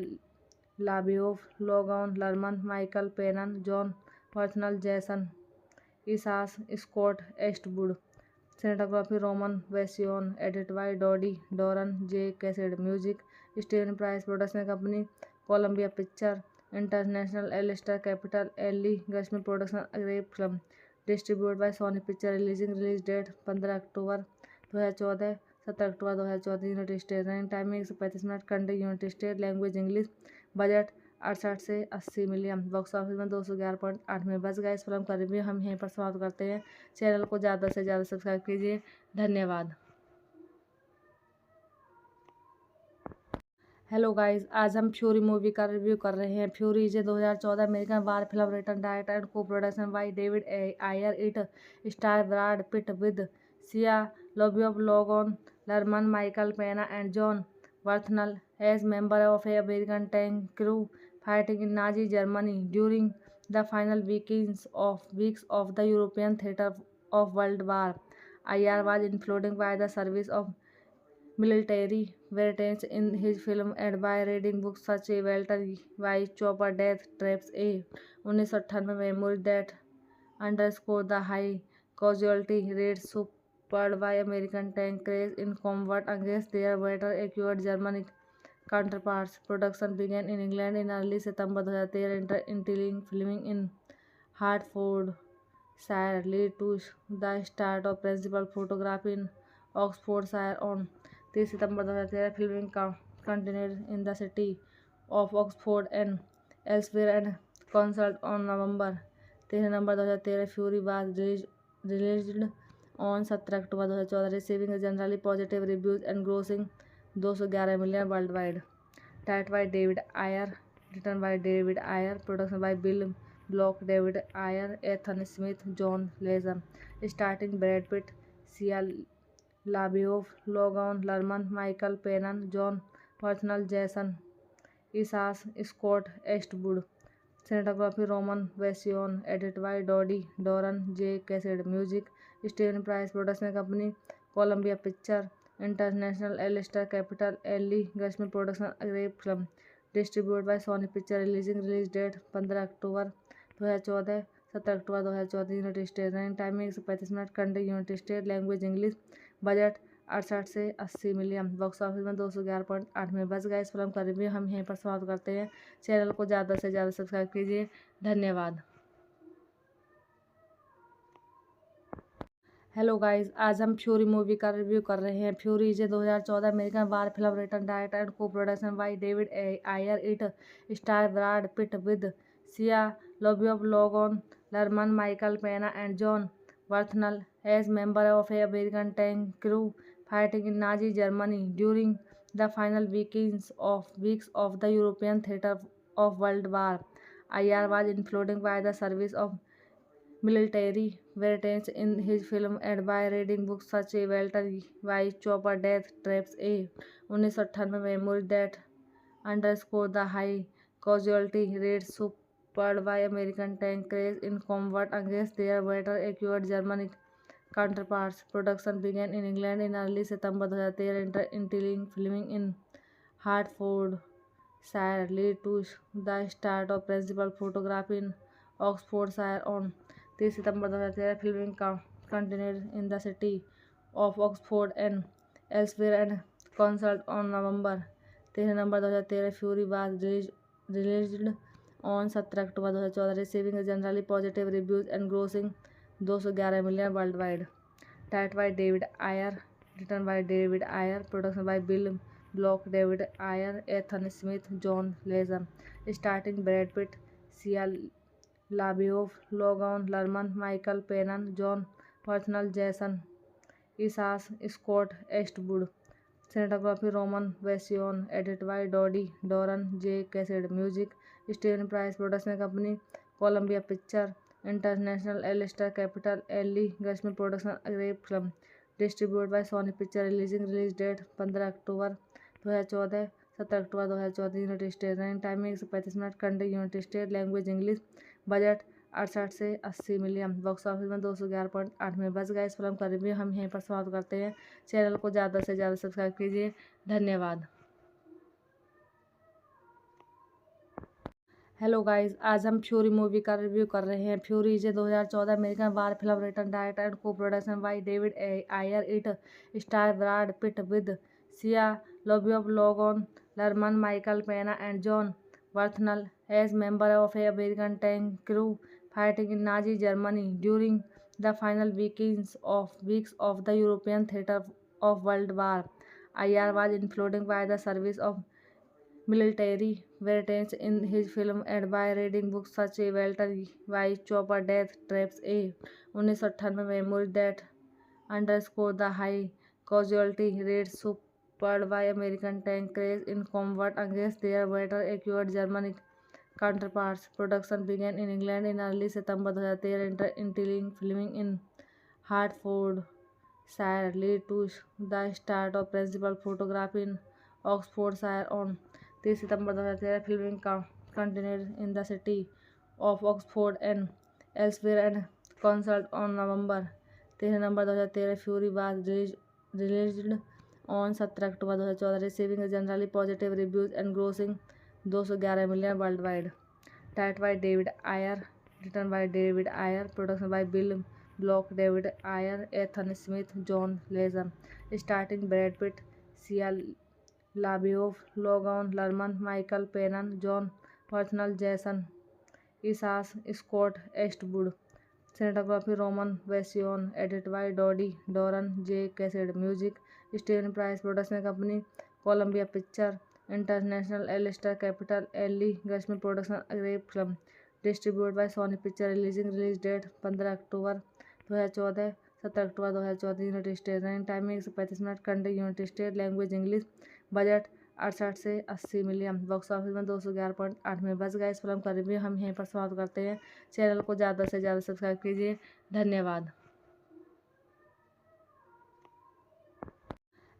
LaBeouf, Logan Lerman, Michael Pena, John Bernthal, Jason Isaac, Scott Eastwood. Cinematography Roman Version, edited by Dodie Doran, J. Cassidy. Music Steven Price. Production company Columbia Pictures International, Alistair Capital, Ellie Guzman Production, Grape Film. Distributed by Sony Pictures. Release date 15 October 2014, 17 October 2014 United State. Running timing 135 minute. Country United State. Language English. Budget 68 से 80 million. Box office में 211.8 में बच गया। इस film का review हम यहीं पर समाप्त करते हैं। चैनल को ज़्यादा से ज़्यादा सब्सक्राइब कीजिए। धन्यवाद। हेलो गाइस, आज हम फ्यूरी मूवी का रिव्यू कर रहे हैं। Fury is 2014 American war film written, director and co production by David Ayer. It star Brad Pitt with Shia LaBeouf, Logan Lerman, Michael Pena and Jon Bernthal as member of a American tank crew fighting in Nazi Germany during the final weeks of the European theater of World War. IR was influenced by the service of military veterans in his film and by reading books such as Walter White Chopper Death Traps A 1998 memory that underscore the high casualty rates suffered by American tank crash in combat against their better equipped German counterparts. Production began in England in early September 2013 entailing filming in Hertfordshire, lead to the start of principal photography in Oxfordshire on 3 September 2013. Filming continued in the city of Oxford and elsewhere and concert on November 13 November 2013. Fury was released on 17 October 2014, receiving generally positive reviews and grossing 211 million worldwide. Directed by David Ayer, written by David Ayer, production by Bill Block, David Ayer, Ethan Smith, John Legend, starring Brad Pitt, Shia LaBeouf, Logan Lerman, Michael Pena, John Bernthal, Jason Isaac, Scott Eastwood. Cinematography Roman Version, edited by Dodie Doran, J. Cassidy. Music Steven Price. Production company Columbia Pictures International, Alistair Capital, Ellie Guzman Production, Grape Film. Distributed by Sony Pictures. Release date 15 October 2014, 17 October 2014 United State. Running timing 135 minute. Country United State. Language English. Budget 68 से 80 million. Box office में 211.8 में बच गया। इस film का review हम यहीं पर समाप्त करते हैं। चैनल को ज़्यादा से ज़्यादा सब्सक्राइब कीजिए। धन्यवाद। हेलो गाइस, आज हम फ्यूरी मूवी का रिव्यू कर रहे हैं। Fury is 2014 American war film written, director and co production by David Ayer. It star Brad Pitt with Shia LaBeouf, Logan Lerman, Michael Pena and Jon Bernthal as member of a American tank crew fighting in Nazi Germany during the final weeks of the European theater of World War IR was influenced by the service of military veterans in his film and by reading books such as Walter White Chopper Death Traps A 1998 memory that underscore the high casualty rates suffered by American tank crash in combat against their better equipped German counterparts. Production began in England in early September 2013 and filming in Hertfordshire led to the start of principal photography in Oxfordshire on 3 September 2013. Filming continued in the city of Oxford and elsewhere and concert on November 2013. Fury was released on 17 October 2014, receiving generally positive reviews and grossing $211 million worldwide. Directed by David Ayer, written by David Ayer, production by Bill Block, David Ayer, Ethan Smith, John Legend, starring Brad Pitt, Sia LaBeouf, Logan Lerman, Michael Pena, John Bernthal, Jason Isaac, Scott Eastwood. Cinematography Roman Version, edited by Dodie Doran, J. Cassidy. Music Steven Price. Production company Columbia Pictures International, Alistair Capital, Ellie Gashmi Production, Grape Film. Distributed by Sony Pictures. Release date 15 October 2014, 17 October 2014, United State. Running timing 135 minute. Country United State. Language English. Budget 68 से 80 million. Box office में 211.8 में बच गया. इस film का review हम यहीं पर समाप्त करते हैं. चैनल को ज़्यादा से ज़्यादा सब्सक्राइब कीजिए. धन्यवाद. हेलो गाइस, आज हम फ्यूरी मूवी का रिव्यू कर रहे हैं. Fury is 2014 American war film written, direct and co production by David Ayer. It star Brad Pitt with Shia LaBeouf, Logan Lerman, Michael Pena and John Bernthal as member of a American tank crew fighting in Nazi Germany during the final weeks of the European theater of World War. IR was influenced by the service of military veterans in his film and by reading books such as Walter White Chopper Death Traps A 1998 memory that underscore the high casualty rates suffered by American tank crash in combat against their better equipped German counterparts. Production began in England in early September 2013 and filming in Hertfordshire led to the start of principal photography in Oxfordshire on 3 September 2013. Filming continued in the city of Oxford and elsewhere and concert on November 2013. Fury was released on 17 October 2014, receiving generally positive reviews and grossing $211 million worldwide. Directed by David Ayer, written by David Ayer, production by Bill Block, David Ayer, Ethan Smith, John Legend, starring Brad Pitt, Sia LaBeouf, Logan Lerman, Michael Pena, John Bernthal, Jason Isaac, Scott Eastwood. Cinematography Roman Version, edited by Dodie Doran, J. Cassidy. Music Steven Price. Production company Columbia Pictures International, Alistair Capital, Ellie Gashmi Production, Grape Film. Distributed by Sony Pictures. Release date 15 October 2014, 17 October 2014, United State. Running timing 135 minute. Country United State. Language English. Budget 68 से 80 million. Box office में 211.8 में बच गया. इस film का review हम यहीं पर समाप्त करते हैं. चैनल को ज़्यादा से ज़्यादा सब्सक्राइब कीजिए. धन्यवाद.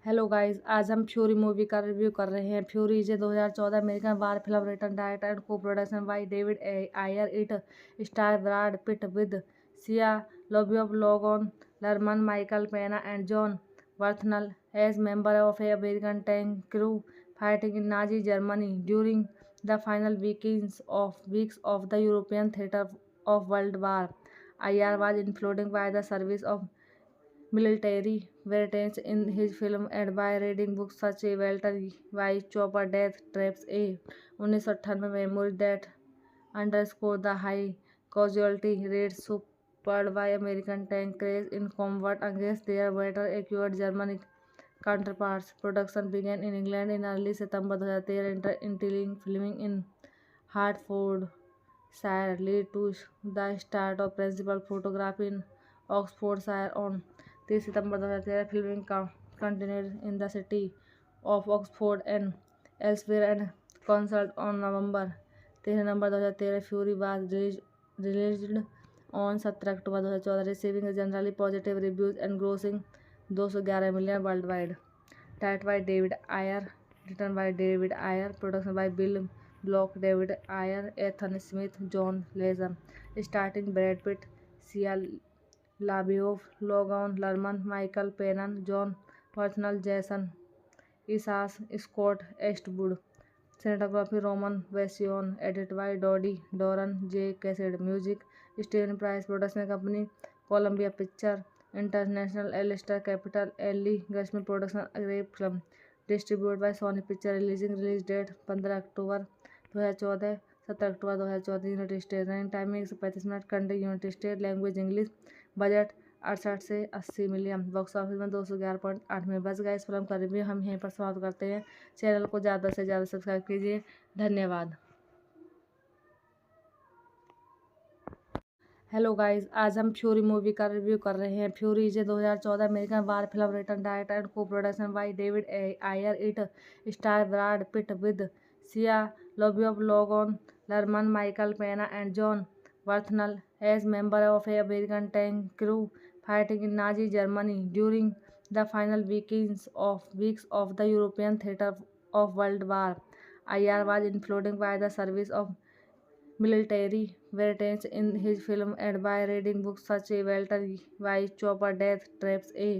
हेलो गाइस, आज हम फ्यूरी मूवी का रिव्यू कर रहे हैं. Fury is 2014 American war film written, direct and co production by David Ayer. It star Brad Pitt with Shia LaBeouf, Logan Lerman, Michael Pena and John Bernthal as member of a American tank crew fighting in Nazi Germany during the final weeks of the European theater of World War. IR was influenced by the service of military veterans in his film and by reading books such as Walter White Chopper Death Traps A 1998 memory that underscore the high casualty rates suffered by American tank crash in combat against their better equipped German counterparts. Production began in England in early September 2013 and filming in Hertfordshire led to the start of principal photography in Oxfordshire on 3 September 2013. Filming continued in the city of Oxford and elsewhere and concert on November 13 November 2013 fury was released on 17 October 2014 receiving generally positive reviews and grossing 211 million worldwide. Direct by David Ayer, written by David Ayer, production by Bill Block, David Ayer, Ethan Smith, John Lesher, starting Brad Pitt, Shia LaBeouf, Logan Lerman, Michael Pena, John वर्थनल, जैसन इसास, Scott एस्टवुड, cinematography Roman वेसियोन, edit bye Dodi डोरन, J cascade, music Steven price, production company Colombia Picture International, LStar Capital, Le Grisbi production, grep film, distribute by Sony picture, release date 15 October 2014, 17 October 2014, United State, running timing 135 minute, country United State, language English, budget 68 से 80 million, box office में 211.8 में। बस guys film का review हम यहीं पर समाप्त करते हैं। चैनल को ज़्यादा से ज़्यादा सब्सक्राइब कीजिए। धन्यवाद। हेलो गाइस, आज हम फ्यूरी मूवी का रिव्यू कर रहे हैं। Fury is 2014 American war film written, direct and co production by David Ayer. It star Brad Pitt with Shia LaBeouf, Logan Lerman, Michael Pena and Jon वर्थनल as member of a American tank crew fighting in Nazi Germany during the final weeks of the European theater of World War. Ayer was influenced by the service of military veterans in his film and by reading books such as Walter White Chopper Death Traps A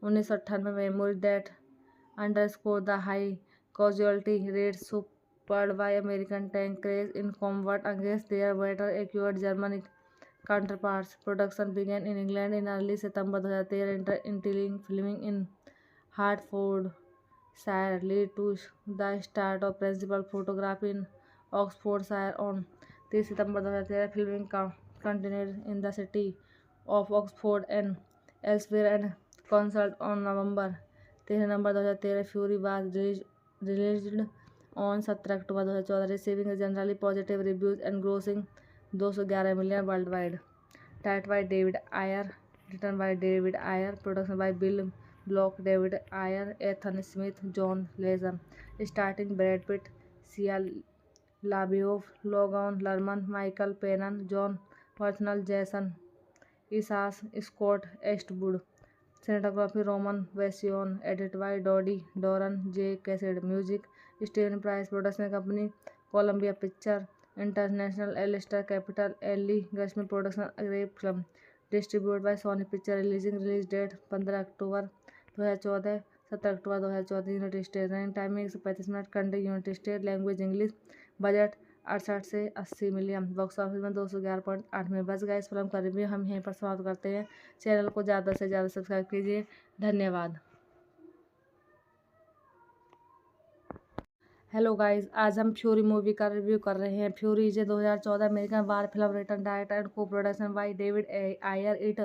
1998 memory that underscore the high casualty rates suffered by American tank crash in combat against their better equipped German counterparts. Production began in England in early September 2013, entailing filming in Hertfordshire, lead to the start of principal photography in Oxfordshire on 3 September 2013. Filming continued in the city of Oxford and elsewhere and concert on November 13 November 2013. Fury was released on 17 October 2014, receiving generally positive reviews and grossing 211 million worldwide. Direct by David Ayer, written by David Ayer, production by Bill Block, David Ayer, Ethan Smith, John Lesher, starting Brad Pitt, Shia LaBeouf, Logan Lerman, Michael Pena, John वर्थनल, जैसन इसास, Scott एस्टवुड, cinematography Roman वेसियोन, edit bye Dodi डोरन, J cascade, music Steven price, production company Colombia Picture International, LStar Capital, Le Grisbi production, grep film, distribute by Sony picture, release date 15 October 2014, 17 October 2014, United State, running timing 135 minute, country United State, language English, budget 68 से 80 million, box office में 211.8 में। बस guys film का review हम यहीं पर समाप्त करते हैं। चैनल को ज़्यादा से ज़्यादा सब्सक्राइब कीजिए। धन्यवाद। हेलो गाइस, आज हम फ्यूरी मूवी का रिव्यू कर रहे हैं। Fury is 2014 American war film written, direct and co production by David Ayer. It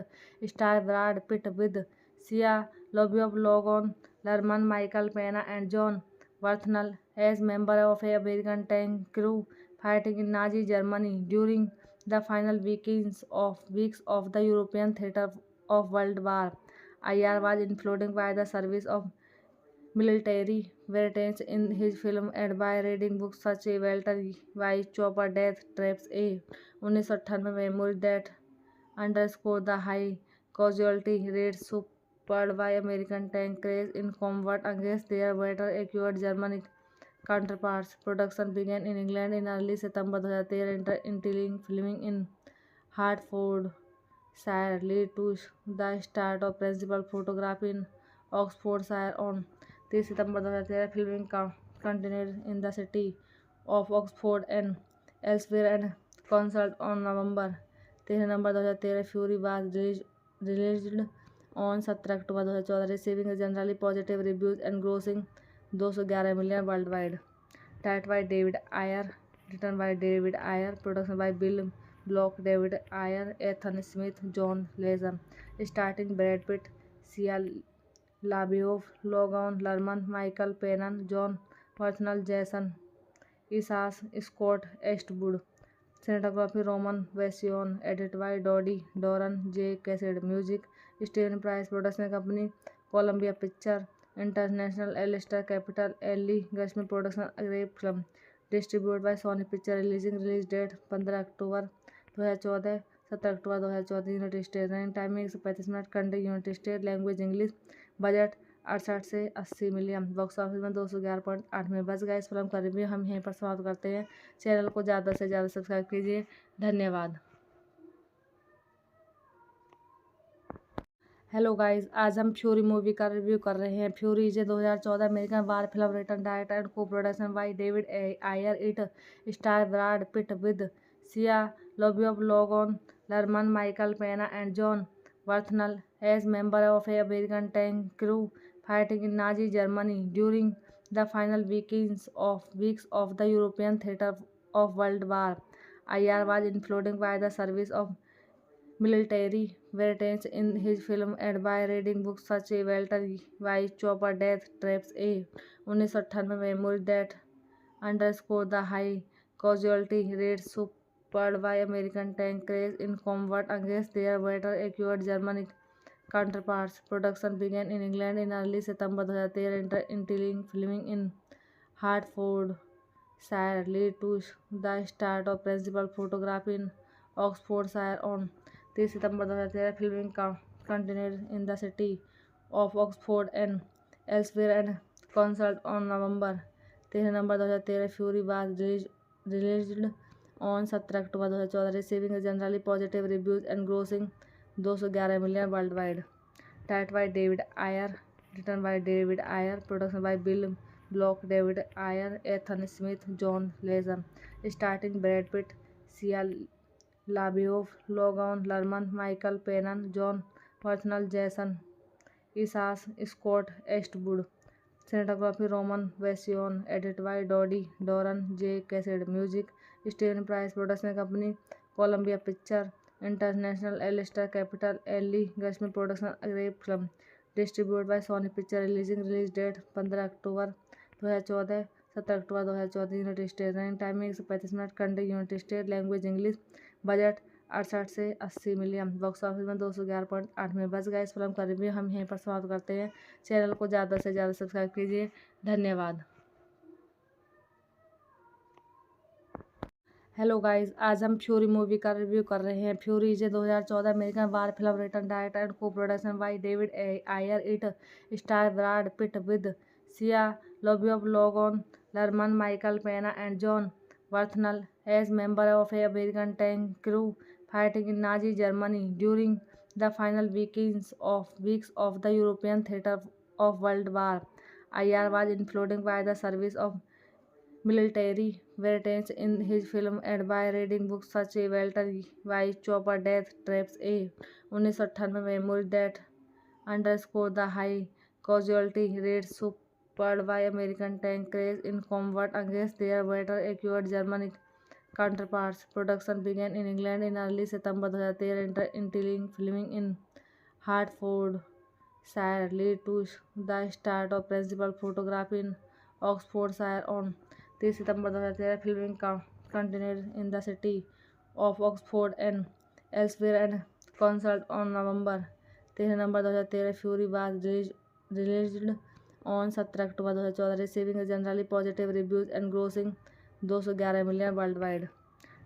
star Brad Pitt with Shia LaBeouf, Logan Lerman, Michael Pena and Jon वर्थनल as member of a American tank crew fighting in Nazi Germany during the final weeks of the European theater of World War. Ayer was influenced by the service of military veterans in his film and by reading books such as Walter White Chopper Death Traps A 1998 memory that underscore the high casualty rates suffered by American tank crash in combat against their better equipped German counterparts. Production began in England in early September 2013, entailing filming in Hertfordshire, lead to the start of principal photography in Oxfordshire on 3 September 2013. Filming continued in the city of Oxford and elsewhere and concert on November 13 November 2013. Fury was released on 17 October 2014, receiving generally positive reviews and grossing 211 million worldwide. Direct by David Ayer, written by David Ayer, production by Bill Block, David Ayer, Ethan Smith, John Lesher, starting Brad Pitt, Shia LaBeouf, Logan Lerman, Michael Pena, John वर्थनल, जैसन इसास, Scott एस्टवुड, cinematography Roman वेसियोन, edit bye Dodi डोरन, J cascade, music Steven price, production company Colombia Picture International, LStar Capital, Le Grisbi production, grep film, distribute by Sony picture release date 15 October 2014, 17 October 2014 United State. Running timing 135 minute. Country United State. Language English. Budget 68 से 80 million. Box office में 211.8 में बच गया। इस film का review हम यहीं पर समाप्त करते हैं। चैनल को ज़्यादा से ज़्यादा सब्सक्राइब कीजिए। धन्यवाद। हेलो गाइस, आज हम फ्यूरी मूवी का रिव्यू कर रहे हैं। Fury is 2014 American war film written, direct and co production by David Ayer. It star Brad Pitt with Shia LaBeouf, Logan Lerman, Michael Pena and Jon Bernthal as member of a American tank crew fighting in Nazi Germany during the final weeks of the European theater of World War IR was influenced by the service of military veterans in his film and by reading books such as Walter White Chopper Death Traps A 1998 memory that underscore the high casualty rates suffered by American tank crash in combat against their better equipped German counterparts. Production began in England in early September 2013, filming in Hertfordshire led to the start of principal photography in Oxfordshire on 3 September 2013. Filming continued in the city of Oxford and elsewhere and concert on November 2013. Fury was released on 17 October 2014, receiving generally positive reviews and grossing 211 million worldwide. Directed by David Ayer, written by David Ayer, production by Bill Block, David Ayer, Ethan Smith, John Legend, starring Brad Pitt, Shia LaBeouf, Logan Lerman, Michael Pena, John Bernthal, Jason Isaac, Scott Eastwood. Cinematography Roman Version, edited by Dodie Doran, J. Cassidy. Music Steven Price. Production company Columbia Pictures International, Alistair Capital, Ellie Gashmi Production, Grape Film. Distributed by Sony Pictures. Release date 15 October 2014, 17 October 2014 United State. Running timing 135 minute. Country United State. Language English. Budget 68 से 80 million. Box office में 211.8 में बच गया। इस film का review हम यहीं पर समाप्त करते हैं। चैनल को ज़्यादा से ज़्यादा सब्सक्राइब कीजिए। धन्यवाद। हेलो गाइस, आज हम फ्यूरी मूवी का रिव्यू कर रहे हैं। Fury is 2014 American war film written, direct and co production by David Ayer. It star Brad Pitt with Shia LaBeouf, Logan Lerman, Michael Pena and Jon Bernthal as member of a American tank crew fighting in Nazi Germany during the final weeks of the European theater of World War IR was influenced by the service of military veterans in his film and by reading books such as Walter White Chopper Death Traps A 1998 memory that underscore the high casualty rates suffered by American tank crash in combat against their better equipped German counterparts. Production began in England in early September 2013, filming in Hertfordshire led to the start of principal photography in Oxfordshire on 3 September 2013. Filming continued in the city of Oxford and elsewhere and concert on November 2013. Fury was released on 17 October 2014, receiving generally positive reviews and grossing 211 million worldwide.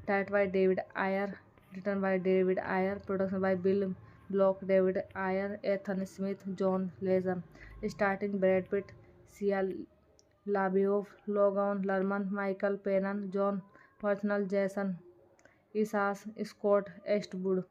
Directed by David Ayer, written by David Ayer, production by Bill Block, David Ayer, Ethan Smith, John Legend, starring Brad Pitt, Shia LaBeouf, Logan Lerman, Michael Pena, John Bernthal, Jason Isaac, Scott Eastwood.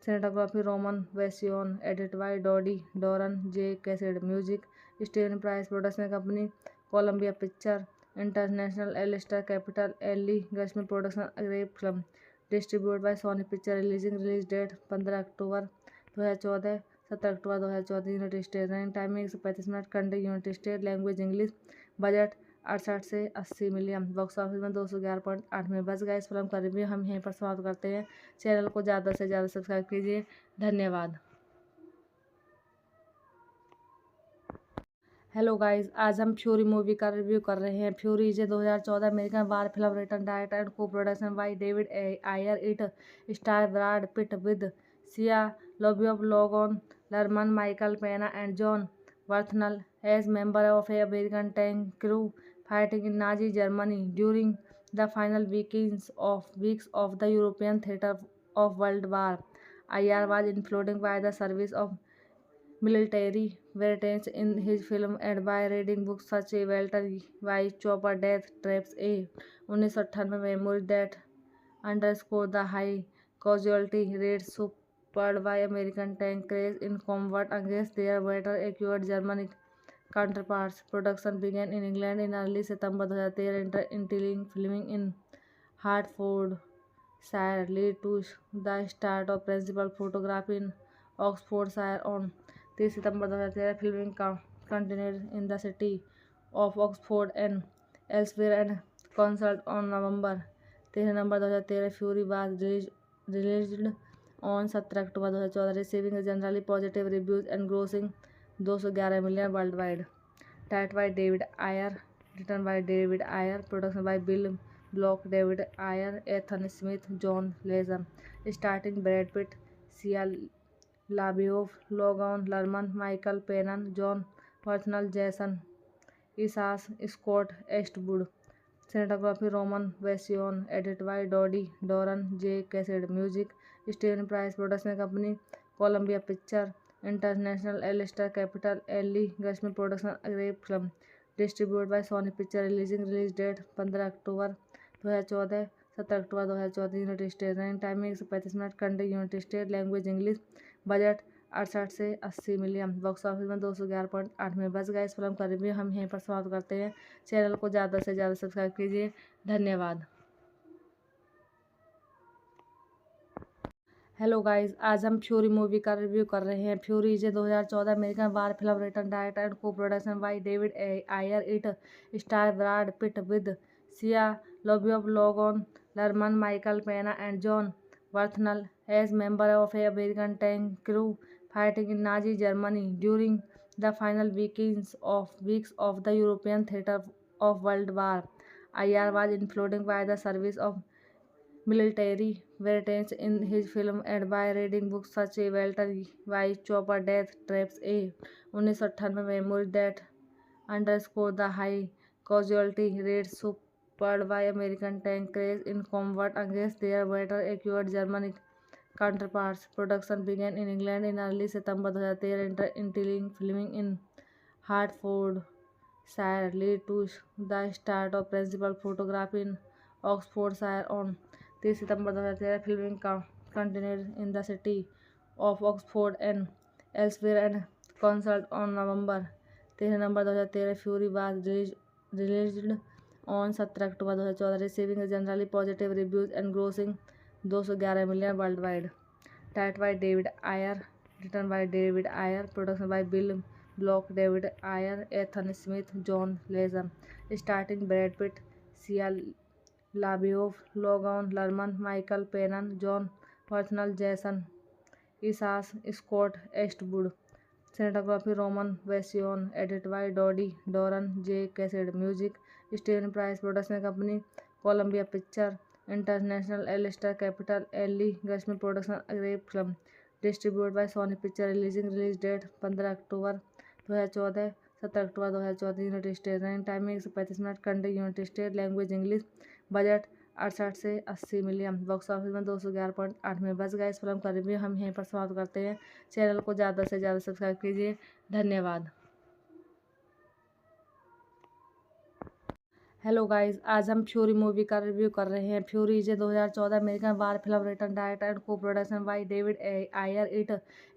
Cinematography Roman Version, edited by Dodie Doran, J. Cassidy. Music Steven Price. Production company Columbia Pictures International, Alistair Capital, Ellie Gashmi Production, Grape Film. Distributed by Sony Pictures. Release date 15 October 2014, 17 October 2014 United State. Running timing 135 minute. Country United State. Language English. Budget 68 से 80 million. Box office में 211.8 में बच गया। इस film का review हम यहीं पर समाप्त करते हैं। चैनल को ज़्यादा से ज़्यादा सब्सक्राइब कीजिए। धन्यवाद। हेलो गाइस, आज हम फ्यूरी मूवी का रिव्यू कर रहे हैं। Fury is 2014 American war film written, direct and co production by David Ayer. It star Brad Pitt with Shia LaBeouf, Logan Lerman, Michael Pena and Jon Bernthal as member of a American tank crew fighting in Nazi Germany during the final weeks of the European theatre of World War. IR was influenced by the service of military veterans in his film and by reading books such as Walter White Chopper Death Traps A 1998 memory that underscore the high casualty rates suffered by American tank crash in combat against their better equipped German counterparts. Production began in England in early September 2013 entailing filming in Hertfordshire led to the start of principal photography in Oxfordshire on 3 September 2013. Filming continued in the city of Oxford and elsewhere and concert on November 13 November 2013. Fury was released on 17 October 2014, receiving generally positive reviews and grossing $211 million worldwide. Directed by David Ayer, written by David Ayer, production by Bill Block, David Ayer, Ethan Smith, John Legend, starring Brad Pitt, Sia LaBeouf, Logan Lerman, Michael Pena, John Bernthal, Jason Isaac, Scott Eastwood. Cinematography Roman Version, edited by Dodie Doran, J. Cassidy. Music Steven Price. Production company Columbia Pictures International, Alistair Capital, Ellie Guzman Production, Grape Film. Distributed by Sony Pictures. Release date 15 October 2014, 17 October 2014, United State. Running timing 135 minute. Country United State. Language English. Budget 68 से 80 million. Box office में 211.8 में बच गया. इस film का review हम यहीं पर समाप्त करते हैं. चैनल को ज़्यादा से ज़्यादा सब्सक्राइब कीजिए. धन्यवाद. हेलो गाइस, आज हम फ्यूरी मूवी का रिव्यू कर रहे हैं. Fury is 2014 American war film written, director and co production by David Ayer. It star Brad Pitt with Shia LaBeouf, Logan Lerman, Michael Pena and John Bernthal as member of a American tank crew fighting in Nazi Germany during the final weeks of the European theatre of World War. Ayer was influenced by the service of military veterans in his film and by reading books such as Walter White Chopper Death Traps A 1998 memory that underscore the high casualty rates suffered by American tank crash in combat against their better equipped German counterparts. Production began in England in early September 2013 entailing filming in Hertfordshire led to the start of principal photography in Oxfordshire on 3 September 2013. Filming continued in the city of Oxford and elsewhere and concert on November 13 November 2013. Fury was released on 17 October 2014, receiving generally positive reviews and grossing $211 million worldwide. Directed by David Ayer, written by David Ayer, production by Bill Block, David Ayer, Ethan Smith, John Legend, starring Brad Pitt, Sia LaBeouf, Logan Lerman, Michael Pena, John Bernthal, Jason Isaac, Scott Eastwood. Cinematography Roman Version, edited by Dodie Doran, J. Cassidy. Music Steven Price. Production company Columbia Pictures International, Alistair Capital, Ellie Guzman Production, Grape Film. Distributed by Sony Pictures. Release date 15 October 2014, 17 October 2014, United State. Running timing 135 minute. Country United State. Language English. Budget 68 से 80 million. Box office में 211.8 में बच गया. इस film का review हम यहीं पर समाप्त करते हैं. चैनल को ज़्यादा से ज़्यादा सब्सक्राइब कीजिए. धन्यवाद. हेलो गाइस, आज हम फ्यूरी मूवी का रिव्यू कर रहे हैं. Fury is 2014 American war film written, director and co production by David Ayer. It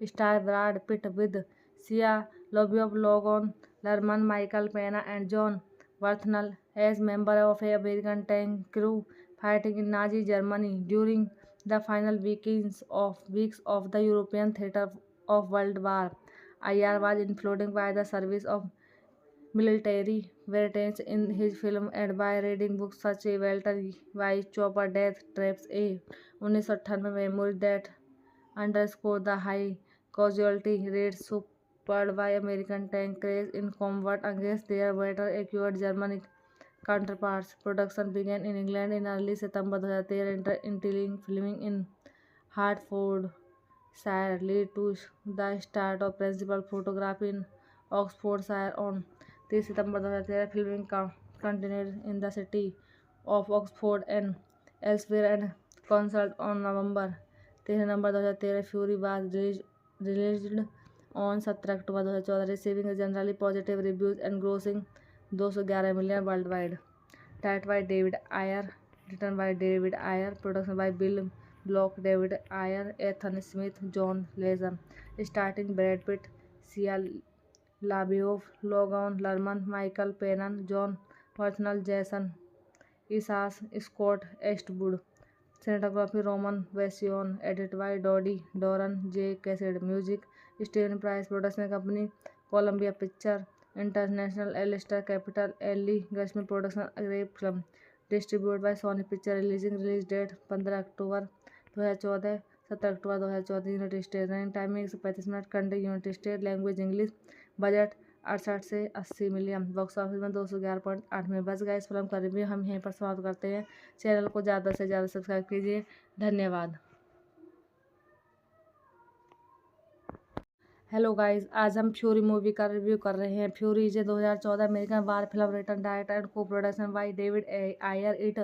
star Brad Pitt with Shia LaBeouf, Logan Lerman, Michael Pena and John Bernthal as member of a American tank crew fighting in Nazi Germany during the final weeks of the European theatre of World War. Ayer was influenced by the service of military veterans in his film and by reading books such as Walter White Chopper Death Traps A 1998 memory that underscore the high casualty rates suffered by American tank crash in combat against their better equipped German counterparts. Production began in England in early September 2013 entailing filming in Hertfordshire led to the start of principal photography in Oxfordshire on 3 September 2013. Filming continued in the city of Oxford and elsewhere and concert on November 13 November 2013. Fury was released on 17 October 2014, receiving generally positive reviews and grossing 211 million worldwide. Directed by David Ayer, written by David Ayer, production by Bill Block, David Ayer, Ethan Smith, John Legend, starring Brad Pitt, Sia LaBeouf, Logan Lerman, Michael Pena, John Bernthal, Jason Isaac, Scott Eastwood. Cinematography Roman Version, edited by Dodie Doran, J. Cassidy. Music Steven Price. Production company Columbia Pictures International, Alistair Capital, Ellie Gashmi Production, Grape Film. Distributed by Sony Pictures. Release date 15 October 2014, 17 October 2014. United State. Running timing 135 minute. Country United State. Language English. Budget 68 से 80 million. Box office में 211.8 में बच गया. इस film का review हम यहीं पर समाप्त करते हैं. चैनल को ज़्यादा से ज़्यादा सब्सक्राइब कीजिए. धन्यवाद. हेलो गाइस, आज हम फ्यूरी मूवी का रिव्यू कर रहे हैं. Fury is 2014 American war film written, direct and co production by David Ayer. It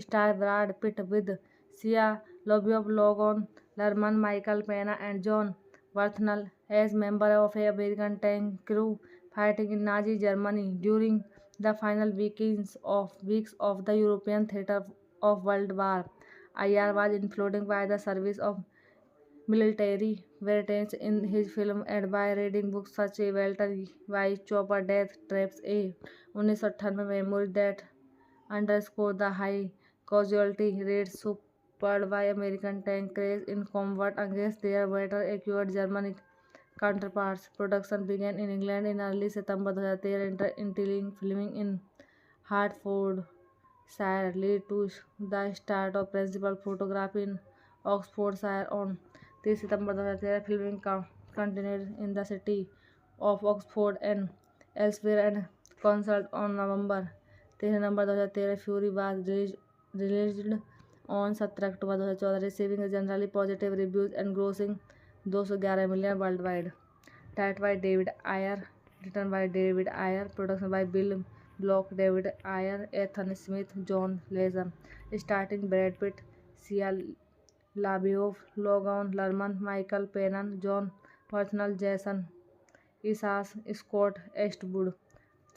star Brad Pitt with Shia LaBeouf, Logan Lerman, Michael Pena and John Bernthal as member of an American tank crew fighting in Nazi Germany during the final weeks of the European theater of World War. Ayer was influenced by the service of military veterans in his film and by reading books such as Walter White Chopper Death Traps. A 1998 memory that underscore the high casualty rates suffered by American tank crews in combat against their better equipped German counterparts. Production began in England in early September 2013, until filming in Hertfordshire led to the start of principal photography in Oxfordshire on 30 September 2013. Filming continued in the city of Oxford and elsewhere and concert on November 13 November 2013. Fury was released on 17 October 2014, receiving generally positive reviews and grossing 211 million worldwide. Directed by David Ayer, written by David Ayer, production by Bill Block, David Ayer, Ethan Smith, John Legend, starring Brad Pitt, Sia LaBeouf, Logan Lerman, Michael Pena, John Bernthal, Jason Isaac, Scott Eastwood.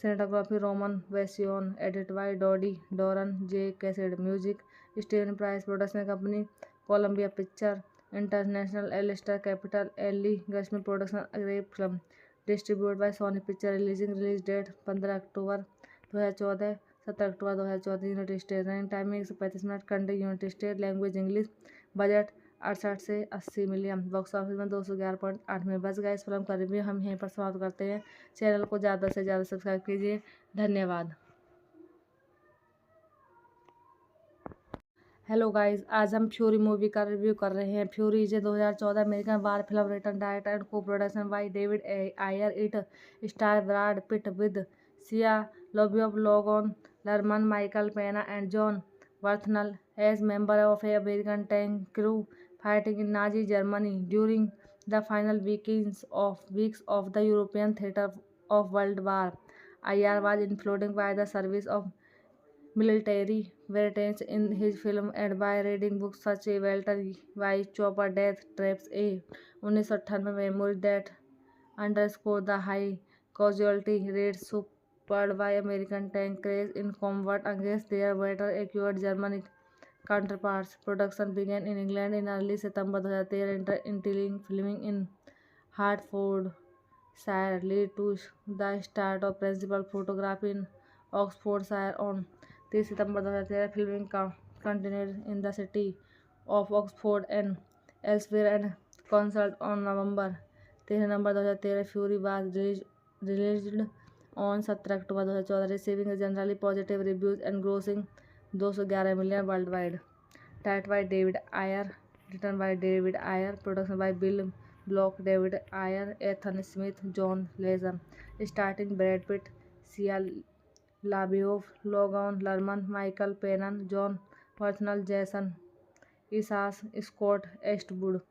Cinematography Roman Version, edited by Dodie Doran, J. Cassidy. Music Steven Price. Production company Columbia Pictures International, Alistair Capital, Ellie Gashmi Production, Grape Film. Distributed by Sony Pictures. Release date 15 October 2014, 17 October 2014. United State. Running timing 135 minute. Country United State. Language English. Budget 68 से 80 million. Box office में 211.8 में बच गया. इस film का review हम यहीं पर समाप्त करते हैं. चैनल को ज़्यादा से ज़्यादा सब्सक्राइब कीजिए. धन्यवाद. हेलो गाइस, आज हम फ्यूरी मूवी का रिव्यू कर रहे हैं. Fury is 2014 American war film written, direct and co production by David Ayer. It star Brad Pitt with Shia LaBeouf, Logan Lerman, Michael Pena and John Bernthal as member of an American tank crew fighting in Nazi Germany during the final weeks of the European theater of World War. Ayer was influenced by the service of military veterans in his film and by reading books such as Walter White Chopper Death Traps. A 1998 memory that underscore the high casualty rates suffered by American tank crews in combat against their better equipped German counterparts. Production began in England in early September 2013, until filming in Hertfordshire led to the start of principal photography in Oxfordshire on 30 September 2013. Filming continued in the city of Oxford and elsewhere and concert on November 13 November 2013. Fury was released on 17 October 2014, receiving generally positive reviews and grossing 211 million worldwide. Directed by David Ayer, written by David Ayer, production by Bill Block, David Ayer, Ethan Smith, John Legend, starring Brad Pitt, Sia LaBeouf, Logan Lerman, Michael Pena, John Bernthal, Jason Isaac, Scott Eastwood.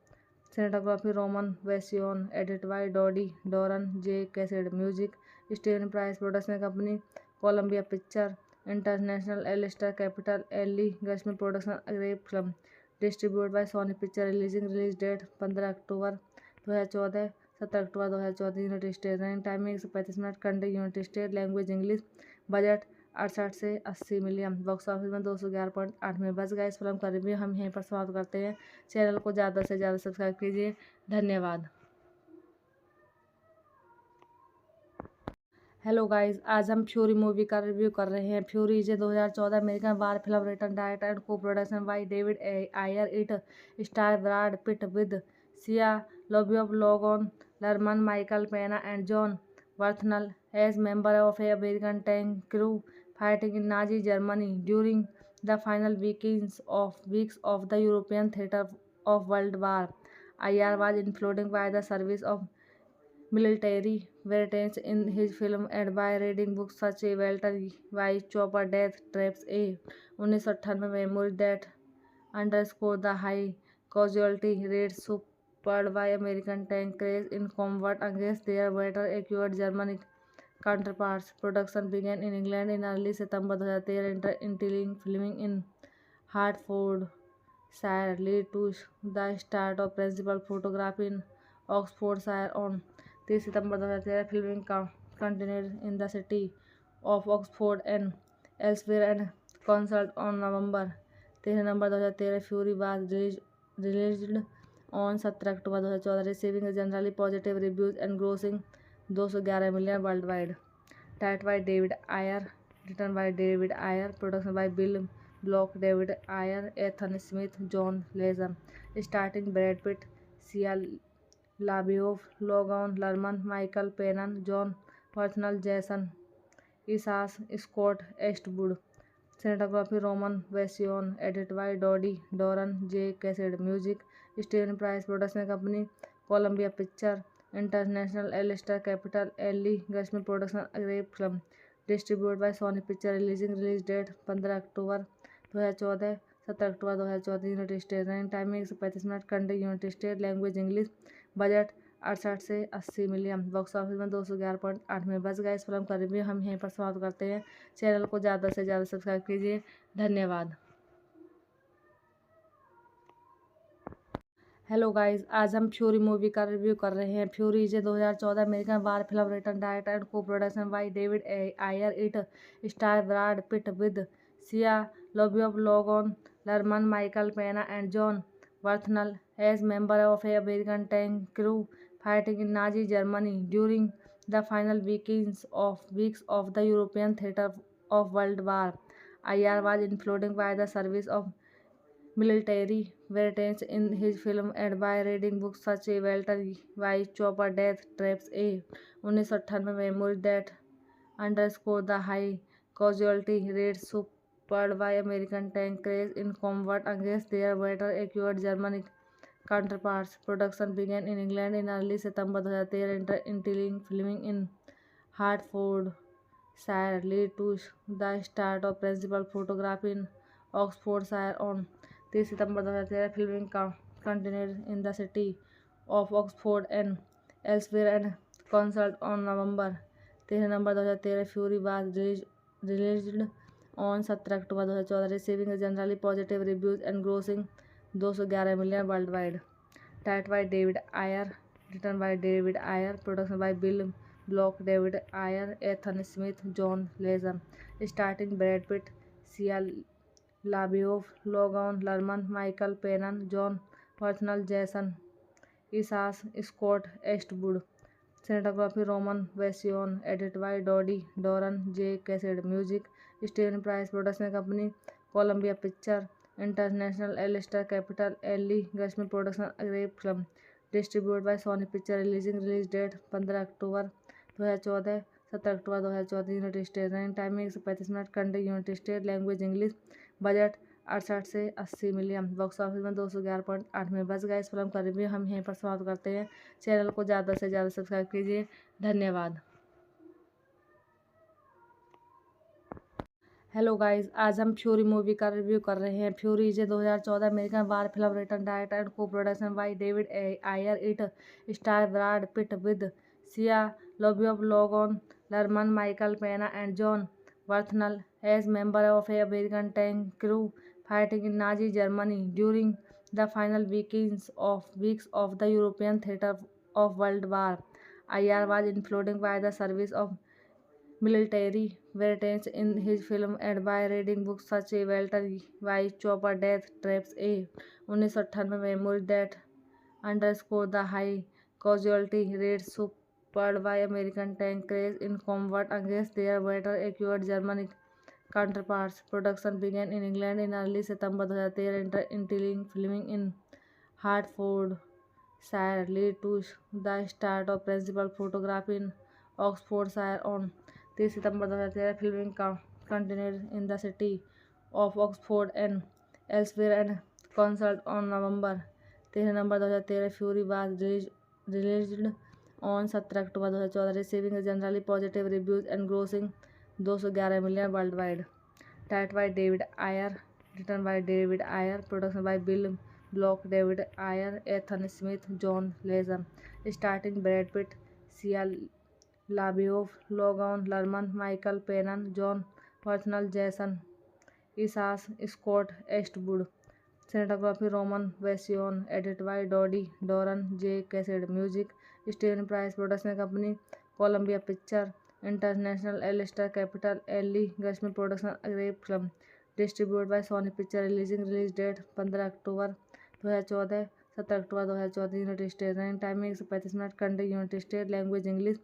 Cinematography Roman Version, edited by Dodie Doran, J. Cassidy. Music Steven Price. Production company Columbia Pictures International Alistair Capital Ellie Gashmi Production Grape Film Distributed by Sony Picture Release date 15 October 2014 17 October 2014 United State running timing 135 minute country United State language English budget 68 से 80 million box office में 211.8 में बच गया। इस film का review हम यहीं पर समाप्त करते हैं। चैनल को ज़्यादा से ज़्यादा सब्सक्राइब कीजिए। धन्यवाद। हेलो गाइस, आज हम फ्यूरी मूवी का रिव्यू कर रहे हैं। Fury is 2014 American war film written direct and co production by David Ayer. It star Brad Pitt with Shia LaBeouf, Logan Lerman, Michael Pena and Jon वर्थनल as member of a American tank crew fighting in Nazi Germany during the final weeks of the European theater of World War. IR was influenced by the service of military veterans in his film and by reading books such as Walter White Chopper Death Traps A 1998 memory that underscore the high casualty rates suffered by American tank crews in combat against their better equipped German counterparts. Production began in England in early September 2013, entailing filming in Hertfordshire, lead to the start of principal photography in Oxfordshire on 30 September 2013 filming continued in the city of Oxford and elsewhere and concert on November 13 November 2013 fury was released on 17 October 2014 receiving generally positive reviews and grossing 211 million worldwide. Directed by David Ayer, written by David Ayer, production by Bill Block, David Ayer, Ethan Smith, John Legend, starring Brad Pitt, Sia LaBeouf, Logan Lerman, Michael Pena, John Wernthal, Jason Isaac, Scott Eastwood. Cinematography Roman Version, edited by Dodie Doran, J. Cassidy. Music Steven Price. Production company Columbia Picture International, Alistair Capital Ellie Gashmi Production Grape Film Distributed by Sony Picture Release date 15 October 2014 17 October 2014 United State running timing 135 minute country United State language English budget 68 से 80 million box office में 211.8 में बच गया। इस film का review हम यहीं पर समाप्त करते हैं। चैनल को ज़्यादा से ज़्यादा सब्सक्राइब कीजिए। धन्यवाद। हेलो गाइस, आज हम फ्यूरी मूवी का रिव्यू कर रहे हैं। Fury is 2014 American war film written direct and co production by David Ayer. It star Brad Pitt with Shia LaBeouf, Logan Lerman, Michael Pena and Jon वर्थनल as member of a American tank crew fighting in Nazi Germany during the final weeks of the European theater of World War. IR was influenced by the service of military veterans in his film and by reading books such as Walter White Chopper Death Traps A 1998 memory that underscore the high casualty rates suffered by American tank crews in combat against their better equipped German counterparts. Production began in England in early September 2013, entailing filming in Hertfordshire, lead to the start of principal photography in Oxfordshire on 30 September 2013 filming continued in the city of Oxford and elsewhere and concert on November 13 November 2013 fury was released on 17 October 2014 receiving generally positive reviews and grossing 211 million worldwide. Directed by David Ayer, written by David Ayer, production by Bill Block, David Ayer, Ethan Smith, John Legend, starring Brad Pitt, Sia LaBeouf, Logan Lerman, Michael Pena, John Wernthal, Jason Isaac, Scott Eastwood. Cinematography Roman Version, edited by Dodie Doran, J. Cassidy. Music Steven Price. Production company Columbia Picture International, Alistair Capital Ellie Gashmi Production Grape Film Distributed by Sony Picture Release date 15 October 2014 17 October 2014 United State running timing 135 minute country United State language English budget 68 से 80 million box office में 211.8 में बच गया। इस film का review हम यहीं पर समाप्त करते हैं। चैनल को ज़्यादा से ज़्यादा सब्सक्राइब कीजिए। धन्यवाद। हेलो गाइस, आज हम फ्यूरी मूवी का रिव्यू कर रहे हैं। Fury is 2014 American war film written direct and co production by David Ayer. It star Brad Pitt with Shia LaBeouf, Logan Lerman, Michael Pena and Jon Wernthal as member of a American tank crew fighting in Nazi Germany during the final weeks of the European theater of World War. IR was influenced by the service of military veterans in his film and by reading books such as Walter White Chopper Death Traps A 1998 memories that underscore the high casualty rates suffered by American tank crews in combat against their better equipped German counterparts. Production began in England in early September 2013 and filming in Hertfordshire led to the start of principal photography in Oxfordshire on 3 September 2013. Filming continued in the city of Oxford and elsewhere and concert on November 13 November 2013. Fury was released on 17 October 2014, receiving generally positive reviews and grossing $211 million worldwide. Directed by David Ayer, written by David Ayer, production by Bill Block, David Ayer, Ethan Smith, John Legend, starring Brad Pitt, Sia LaBeouf, Logan Lerman, Michael Pena, John Wernthal, Jason Isaac, Scott Eastwood. Cinematography Roman Version, edited by Dodie Doran, J. Cassidy. Music Steven Price. Production company Columbia Pictures International, Alistair Capital, Ellie Gashmi Production, Grape Film. Distributed by Sony Pictures. Release date 15 October 2014, 17 October 2014. United State. Running timing 135 minute. Country United State. Language English.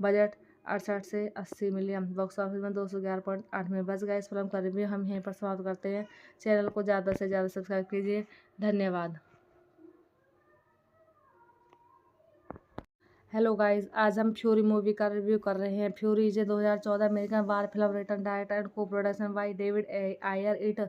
Budget 68 से 80 million. Box office में 211.8 में बच गया। इस film का review हम यहीं पर समाप्त करते हैं। चैनल को ज़्यादा से ज़्यादा सब्सक्राइब कीजिए। धन्यवाद। हेलो गाइस, आज हम फ्यूरी मूवी का रिव्यू कर रहे हैं। Fury is 2014 American war film written, director and co production by David Ayer. It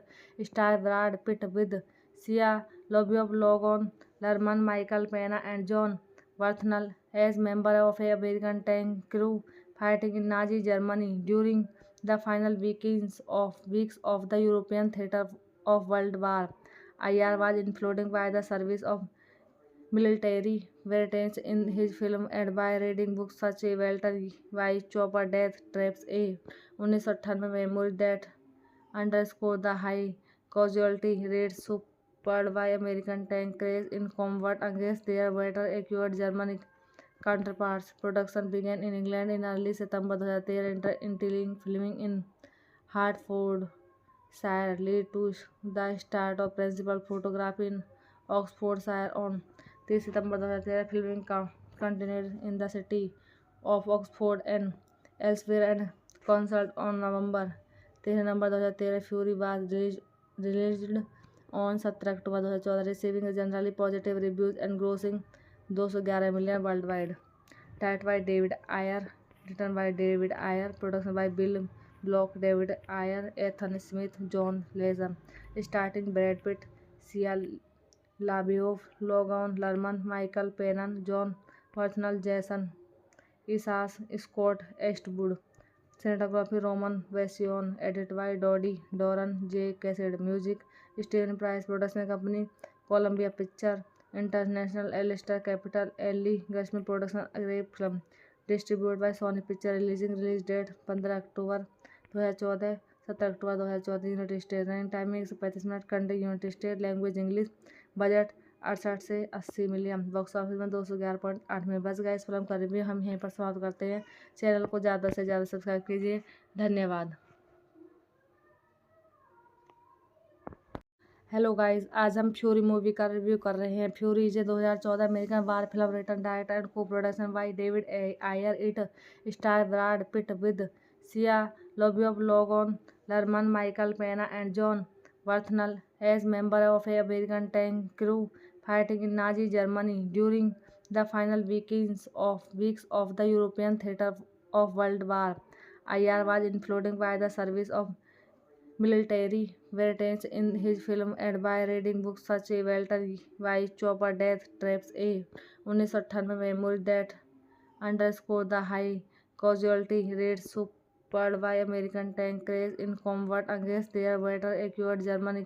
star Brad Pitt with Shia LaBeouf, Logan Lerman, Michael Pena, and John Wernthal as member of a American tank crew fighting in Nazi Germany during the final weeks of the European theater of World War. IR was influenced by the service of military veterans in his film and by reading books such as Walter White Chopper Death Traps A 1998 memories that underscore the high casualty rates suffered by American tank crews in combat against their better equipped German counterparts. Production began in England in early September 2013 and filming in Hertfordshire led to the start of principal photography in Oxfordshire on 3 September 2013. Filming continued in the city of Oxford and elsewhere and concert on November 13 November 2013. Fury was released on 17 October 2014, receiving generally positive reviews and grossing $211 million worldwide. Directed by David Ayer, written by David Ayer, production by Bill Block, David Ayer, Ethan Smith, John Legend, starring Brad Pitt, Sia LaBeouf, Logan Lerman, Michael Pena, John Wernthal, Jason Isaac, Scott Eastwood. Cinematography Roman Version, edited by Dodie Doran, J. Cassidy. Music Steven Price. Production company Columbia Pictures International, Alistair Capital, Ellie Gashmi Production, Grape Film. Distributed by Sony Pictures. Release date 15 October 2014, 17 October 2014. United State. Running timing 135 minute. Country United State. Language English. Budget 68 से 80 million. Box office में 211.8 में बच गया। इस film का review हम यहीं पर समाप्त करते हैं। चैनल को ज़्यादा से ज़्यादा सब्सक्राइब कीजिए। धन्यवाद। हेलो गाइस, आज हम फ्यूरी मूवी का रिव्यू कर रहे हैं। Fury is 2014 American war film written, director and co production by David Ayer. It star Brad Pitt with Shia LaBeouf, Logan Lerman, Michael Pena, and John Wernthal as member of a American tank crew fighting in Nazi Germany during the final weeks of the European theater of World War. IR was influenced by the service of military veterans in his film and by reading books such as Walter White Chopper Death Traps A 1998 memories that underscore the high casualty rates suffered by American tank crews in combat against their better equipped German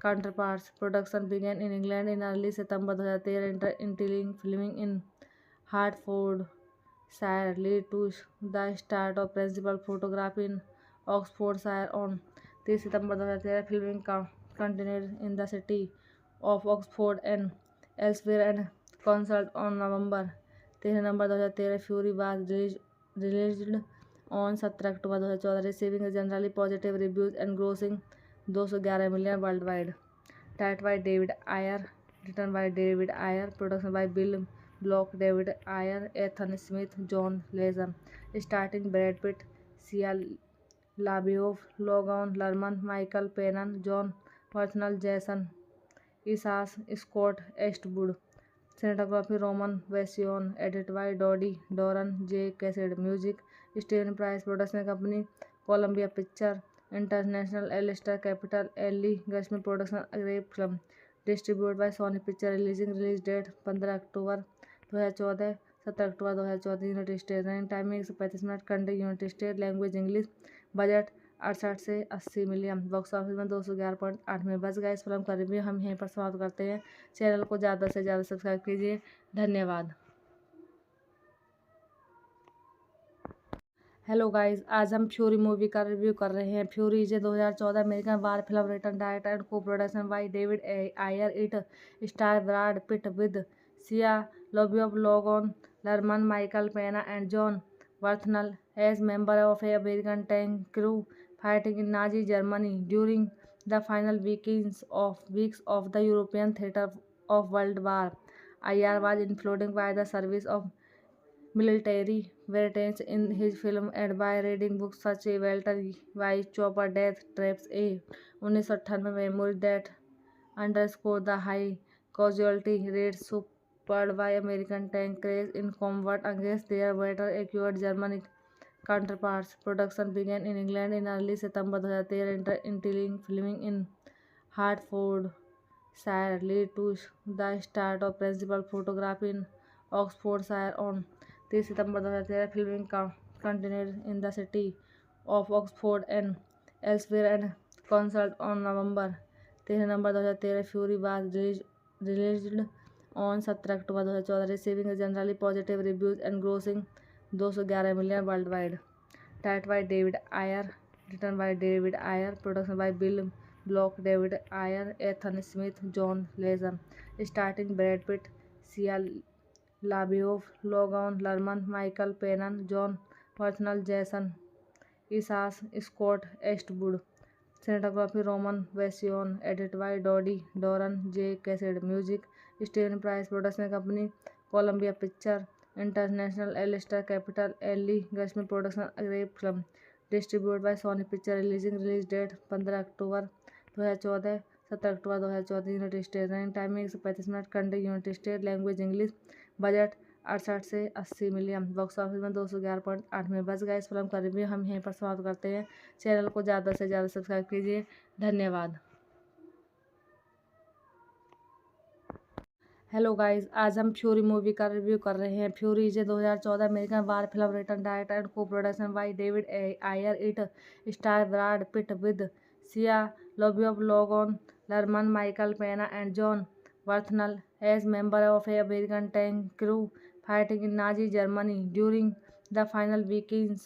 counterparts. Production began in England in early September 2013 and filming in Hertfordshire led to the start of principal photography in Oxfordshire on 30 September 2013 filming continued in the city of Oxford and elsewhere and concert on November 13 November 2013 Fury was released on 17 October 2014 receiving generally positive reviews and grossing 211 million worldwide. Directed by David Ayer, written by David Ayer, production by Bill Block, David Ayer, Ethan Smith, John Legend, starring Brad Pitt, Sia LaBeouf, Logan Lerman, Michael Pena, John Bernthal, Jason Isaac, Scott Eastwood. Cinematography Roman Version, edited by Dodie Doran, J. Cassidy. Music Steven Price. Production company Columbia Pictures International, Alistair Capital, Ellie Gashmi Production, Grape Film. Distributed by Sony Pictures. Release date 15 October 2014, 17 October 2014. United State. Running timing 135 minute. Country United State. Language English. Budget 68 से 80 million. Box office में 211.8 में बच गया. इस film का review हम यहीं पर समाप्त करते हैं. चैनल को ज़्यादा से ज़्यादा सब्सक्राइब कीजिए. धन्यवाद. हेलो गाइस, आज हम फ्यूरी मूवी का रिव्यू कर रहे हैं. Fury is 2014 American war film written, director and co production by David Ayer. It star Brad Pitt with Shia LaBeouf, Logan Lerman, Michael Pena and Jon Bernthal as member of a American tank crew fighting in Nazi Germany during the final weeks of the European theater of World War. Ayer was influenced by the service of military veterans in his film and by reading books such as Walter White Chopper Death Traps A 1998 memory that underscore the high casualty rates suffered by American tank crews in combat against their better equipped German counterparts. Production began in England in early September 2013, filming in Hertfordshire led to the start of principal photography in Oxfordshire on 30 September 2013. Filming continued in the city of Oxford and elsewhere and concert on November 13 November 2013. Fury was released on 17 October 2014, receiving generally positive reviews and grossing 211 million worldwide. Directed by David Ayer, written by David Ayer, production by Bill Block, David Ayer, Ethan Smith, John Legend, starring Brad Pitt, Sia LaBeouf, Logan Lerman, Michael Pena, John Bernthal, Jason Isaac, Scott Eastwood. Cinematography Roman Version, edited by Dodie Doran, J. Cassidy. Music Steven Price. Production company Columbia Pictures International, Alistair Capital, Ellie Gashmi Production, Grape Film. Distributed by Sony Pictures. Release date 15 October 2014, 17 October 2014. United State. Running timing 135 minute. Country United State. Language English. Budget 68 से 80 million. Box office में 211.8 में बच गया. इस film का review हम यहीं पर समाप्त करते हैं. चैनल को ज़्यादा से ज़्यादा सब्सक्राइब कीजिए. धन्यवाद. हेलो गाइस, आज हम फ्यूरी मूवी का रिव्यू कर रहे हैं. Fury is 2014 American war film written, director and co production by David Ayer. It star Brad Pitt with Shia LaBeouf, Logan Lerman, Michael Pena and Jon Bernthal as member of a American tank crew fighting in Nazi Germany during the final weeks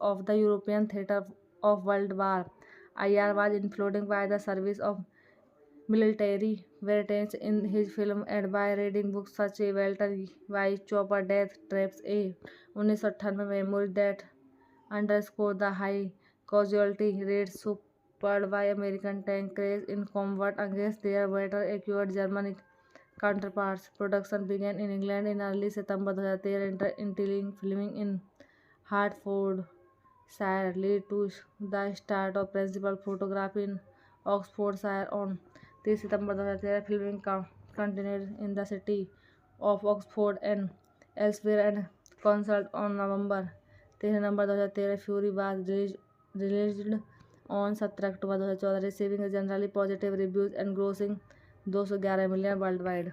of the European theater of World War. Ayer was influenced by the service of military veterans in his film and by reading books such as Walter White Chopper Death Traps A 1998 memory that underscore the high casualty rates suffered by American tank crews in combat against their better equipped German counterparts. Production began in England in early September 2013, filming in Hertfordshire led to the start of principal photography in Oxfordshire on 30 September 2013. Filming continued in the city of Oxford and elsewhere and concert on November 13 November 2013. Fury was released on 17 October 2014, receiving generally positive reviews and grossing 211 million worldwide.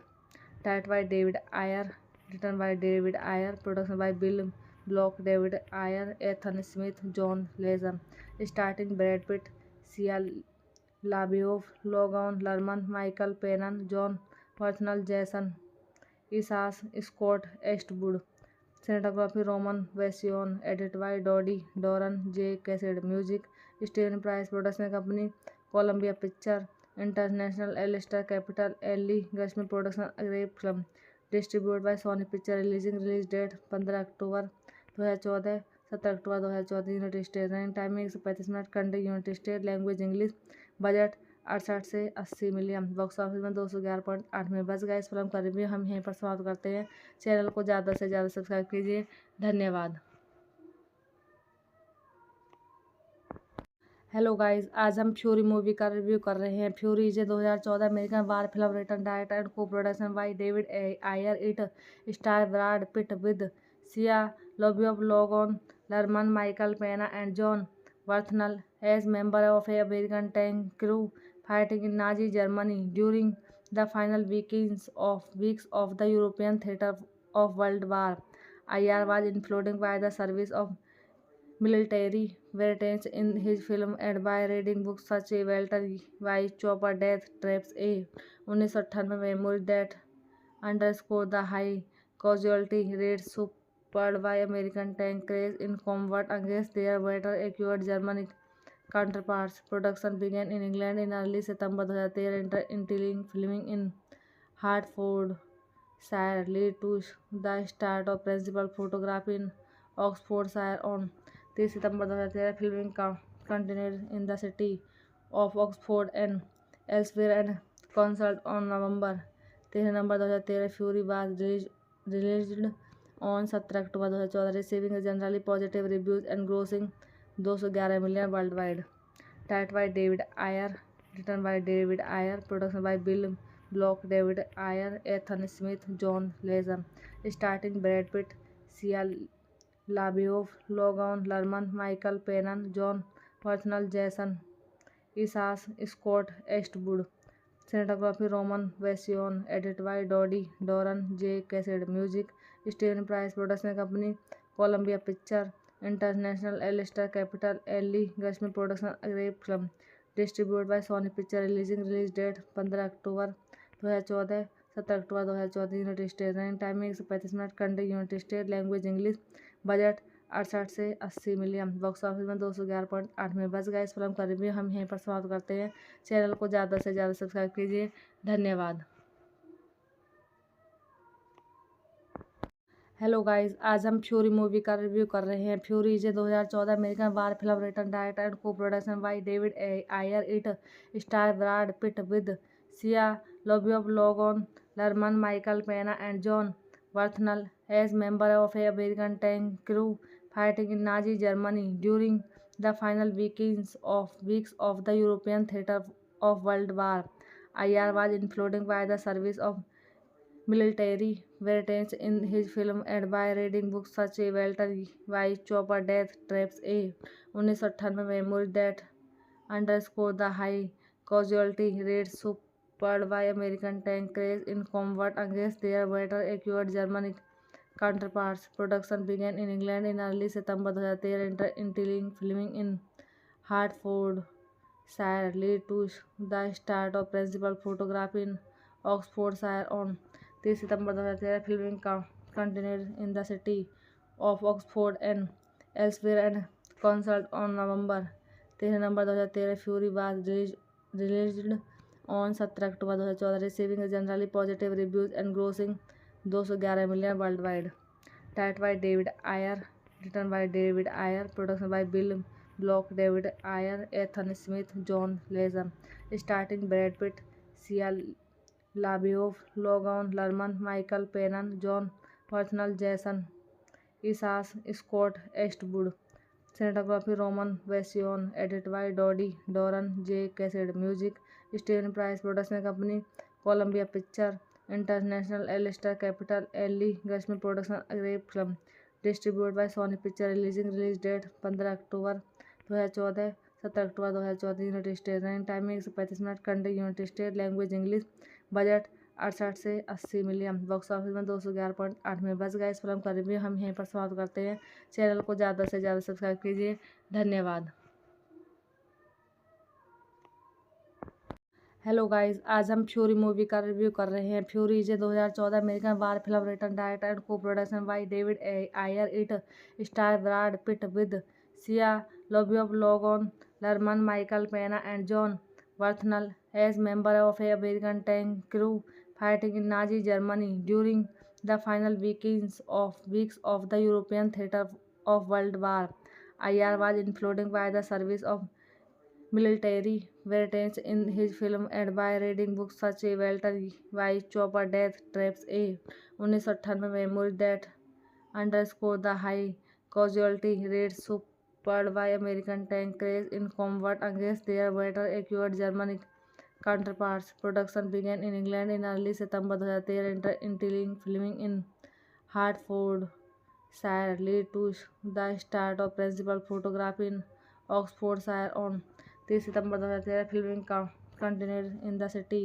Directed by David Ayer, written by David Ayer, production by Bill Block, David Ayer, Ethan Smith, John Legend, starring Brad Pitt, Sia LaBeouf, Logan Lerman, Michael Pena, John Bernthal, Jason Isaac, Scott Eastwood. cinematography Roman Vasione, edited by Dodi Doran J. Cassidy, music Steven Price, production company Columbia Picture International, Alistair Capital, Ellie Gashmi Production, Grape Film, distributed by Sony Picture, release date 15 October 2014, 17 October 2014, United State, running timing 135 minute, country United State, language English, budget 68 से 80 million, box office में 211.8 में। बस guys film का review हम यहीं पर समाप्त करते हैं। चैनल को ज़्यादा से ज़्यादा सब्सक्राइब कीजिए। धन्यवाद। हेलो गाइस, आज हम फ्यूरी मूवी का रिव्यू कर रहे हैं। Fury is 2014 American war film written, director and co production by David Ayer. It star Brad Pitt with Shia LaBeouf, Logan Lerman, Michael Pena and Jon Bernthal as member of a American tank crew fighting in Nazi Germany during the final weeks of the European theater of World War. Ayer was influenced by the service of military veterans in his film and by reading books such as Walter White Chopper Death Traps A 1998 memory that underscore the high casualty rates suffered by American tank crews in combat against their better equipped German counterparts. Production began in England in early September 2013, entering filming in Hertfordshire, led to the start of principal photography in Oxfordshire on 3 September 2013. Filming continued in the city of Oxford and elsewhere and cancelled on November 2013. Fury was released on 17 October 2014, receiving generally positive reviews and grossing 211 million worldwide. Direct by David Ayer, written by David Ayer, production by Bill Block, David Ayer, Ethan Smith, John Lesher, starting Brad Pitt, Shia LaBeouf, Logan Lerman, Michael Pena, Jon Bernthal, Jason इसास, Scott Eastwood, cinematography Roman Vasione, edited by Dodi Doran J. Cassidy, music Steven Price, production company Columbia Picture International, Alistair Capital, Ellie Gashmi Production, Grape Film, distributed by Sony Picture, release date 15 October 2014, 17 October 2014, United State, running timing 135 minute, country United State, language English, budget 68 से 80 million, box office में 211.8 में। बस guys film का review हम यहीं पर समाप्त करते हैं। चैनल को ज़्यादा से ज़्यादा सब्सक्राइब कीजिए। धन्यवाद। हेलो गाइस, आज हम फ्यूरी मूवी का रिव्यू कर रहे हैं। Fury is 2014 American war film written, director and co production by David Ayer. It star Brad Pitt with Shia LaBeouf, Logan Lerman, Michael Pena and Jon Bernthal as member of a American tank crew fighting in Nazi Germany during the final weeks of the European theater of World War. Ayer was influenced by the service of military veterans in his film and by reading books such as Walter White Chopper Death Traps A 1998 memory that underscore the high casualty rates suffered by American tank crews in combat against their better equipped German counterparts. Production began in England in early September 2013, entering filming in Hertfordshire, led to the start of principal photography in Oxfordshire on 3 September 2013. Filming continued in the city of Oxford and elsewhere and cancelled on November 13 2013. Fury was released on 17 October 2014, receiving generally positive reviews and grossing 211 million worldwide. Direct by David Ayer, written by David Ayer, production by Bill Block, David Ayer, Ethan Smith, John Lesher, starting Brad Pitt, Shia LaBeouf, Logan Lerman, Michael Pena, Jon Bernthal, Jason इसास, Scott Eastwood, cinematography Roman Vasione, edited by Dodi Doran J. Cassidy, music Steven Price, production company Columbia Picture International, Alistair Capital, Ellie Gashmi Production, Grape Film, distributed by Sony Picture, release date 15 October 2014, 17 October 2014, United State, running timing 135 minute, country United State, language English, budget 68 से 80 million, box office में 211.8 में। बस guys film का review हम यहीं पर समाप्त करते हैं। चैनल को ज़्यादा से ज़्यादा सब्सक्राइब कीजिए। धन्यवाद। हेलो गाइस, आज हम फ्यूरी मूवी का रिव्यू कर रहे हैं। Fury is a 2014 American war film written direct and co production by David Ayer. It star Brad Pitt with Shia LaBeouf, Logan Lerman, Michael Pena and Jon Bernthal as member of a American tank crew fighting in Nazi Germany during the final weeks of the European theater of World War. Ayer was influenced by the service of military veterans in his film and by reading books such as Walter White Chopper Death Traps A 1998 memories that underscore the high casualty rates suffered by American tank crews in combat against their better equipped German counterparts. Production began in England in early September 2013 and filming in Hertfordshire led to the start of principal photography in Oxfordshire on 3 September 2013. Filming continued in the city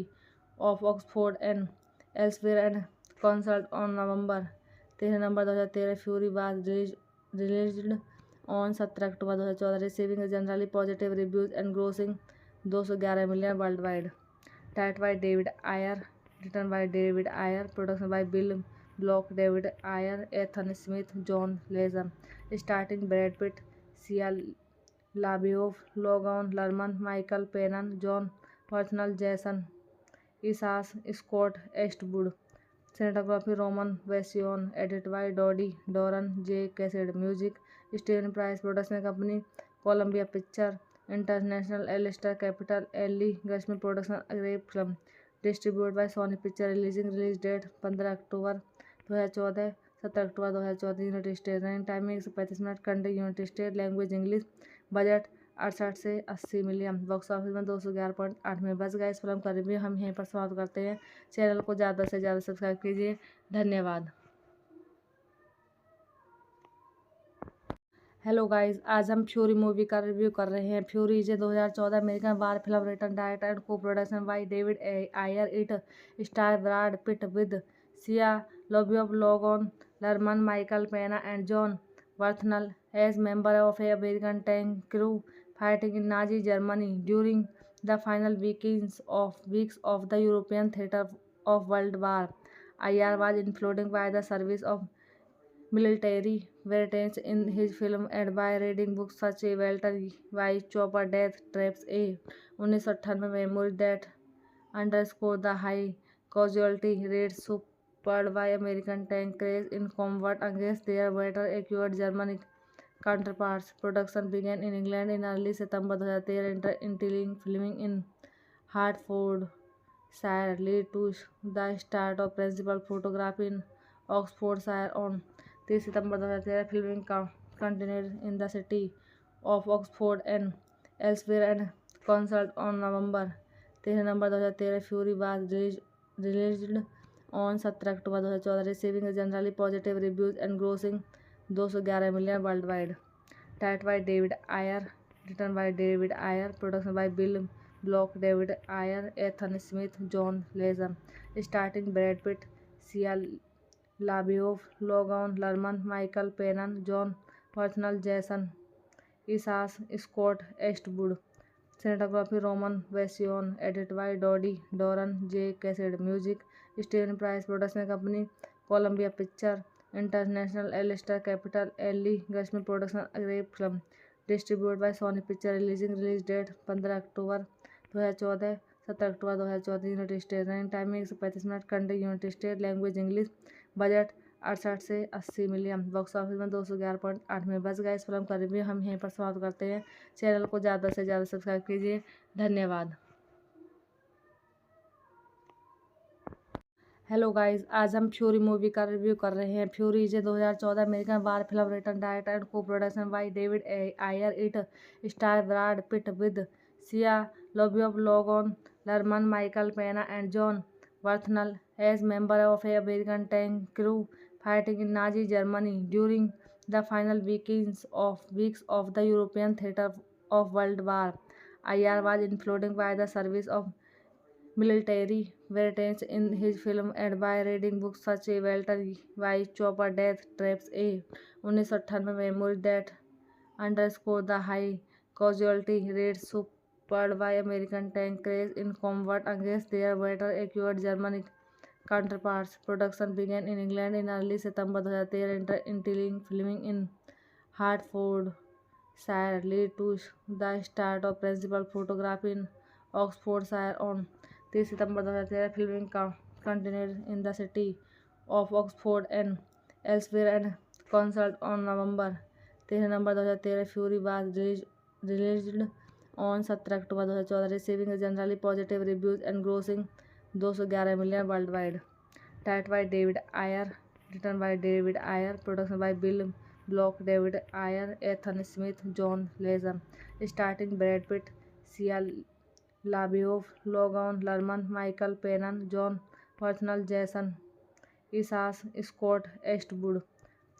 of Oxford and elsewhere and concert on November 2013. Fury was released on 17 October 2014, receiving generally positive reviews and grossing $211 million worldwide. Directed by David Ayer, written by David Ayer, production by Bill Block, David Ayer, Ethan Smith, John Legend, starring Brad Pitt, Sia LaBeouf, Logan Lerman, Michael Pena, John Bernthal, Jason Isaac, Scott Eastwood. Cinematography Roman Version, edited by Dodie Doran, J. Cassidy. Music Steven Price. Production company Columbia Pictures International, Alistair Capital, Ellie Gershman Production, Grape Film. Distributed by Sony Pictures. Release date 15 October 2014, 17 October 2014. United State. Running time 135 minute. Country United State. Language English. Budget 68 से 80 million. Box office में 211.8 में बच गया। इस film का review हम यहीं पर समाप्त करते हैं। चैनल को ज़्यादा से ज़्यादा सब्सक्राइब कीजिए। धन्यवाद। हेलो गाइस, आज हम फ्यूरी मूवी का रिव्यू कर रहे हैं। Fury is a 2014 American war film written direct and co production by David Ayer. It star Brad Pitt with Shia LaBeouf, Logan Lerman, Michael Pena and Jon Bernthal as member of a American tank crew fighting in Nazi Germany during the final weeks of the European theater of World War. Ayer was influenced by the service of military veterans in his film and by reading books such as Walter White Chopper Death Traps A 1998 memories that underscore the high casualty rates suffered by American tank crews in combat against their better equipped German counterparts. Production began in England in early September 2013 and filming in Hertfordshire led to the start of principal photography in Oxfordshire on 3 September 2013. Filming continued in the city of Oxford and elsewhere and concert on November 13 November 2013. Fury was released on 17 October 2014, receiving generally positive reviews and grossing $211 million worldwide. Directed by David Ayer, written by David Ayer, production by Bill Block, David Ayer, Ethan Smith, John Legend, starring Brad Pitt, Sia LaBeouf, Logan Lerman, Michael Pena, John Bernthal, Jason Isaac, Scott Eastwood. Cinematography Roman Version, edited by Dodie Doran, J. Cassidy. Music Steven Price. Production company Columbia Pictures International, Alistair Capital, Ellie Gershman Production, Grape Film. Distributed by Sony Pictures. Release date 15 October 2014, 17 October 2014. United State. Running time 135 minute. Country United State. Language English. Budget 68 से 80 million. Box office में 211.8 में बच गया। इस film का review हम यहीं पर समाप्त करते हैं। चैनल को ज़्यादा से ज़्यादा सब्सक्राइब कीजिए। धन्यवाद। हेलो गाइस, आज हम फ्यूरी मूवी का रिव्यू कर रहे हैं। Fury is a 2014 American war film written direct and co production by David Ayer. It star Brad Pitt with Shia LaBeouf, Logan Lerman, Michael Pena and Jon Bernthal as member of a American tank crew fighting in Nazi Germany during the final weeks of the European theater of World War. Ayer was influenced by the service of military veterans in his film and by reading books such as Walter White Chopper Death Traps A 1998 memories that underscore the high casualty rates spurred by American tank craze in combat against their better equipped German counterparts. Production began in England in early September 2013 and filming in Hertfordshire led to the start of principal photography in Oxfordshire on 3 September 2013. Filming continued in the city of Oxford and elsewhere and concert on November 13 November 2013. Fury was released on 17 October 2014, receiving generally positive reviews and grossing $211 million worldwide. Directed by David Ayer, written by David Ayer, production by Bill Block, David Ayer, Ethan Smith, John Legend, starring Brad Pitt, Shia LaBeouf, Logan Lerman, Michael Pena, John Bernthal, Jason Isaac, Scott Eastwood.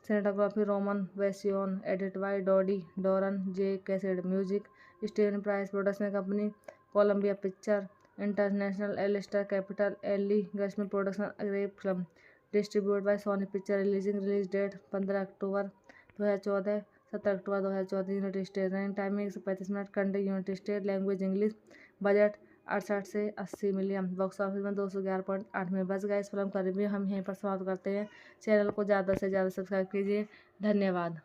Cinematography Roman Version, edited by Dodie Doran, J. Cassidy. Music Steven Price. Production company Columbia Pictures International, Alistair Capital, Ellie Gershman Production, Grape Film. Distributed by Sony Pictures. Release date 15 October 2014, 17 October 2014. United State. Running time 135 minute. Country United State. Language English. Budget 68 से 80 million. Box office में 211.8 में बच गया. इस film का review हम यहीं पर समाप्त करते हैं. चैनल को ज़्यादा से ज़्यादा सब्सक्राइब कीजिए. धन्यवाद.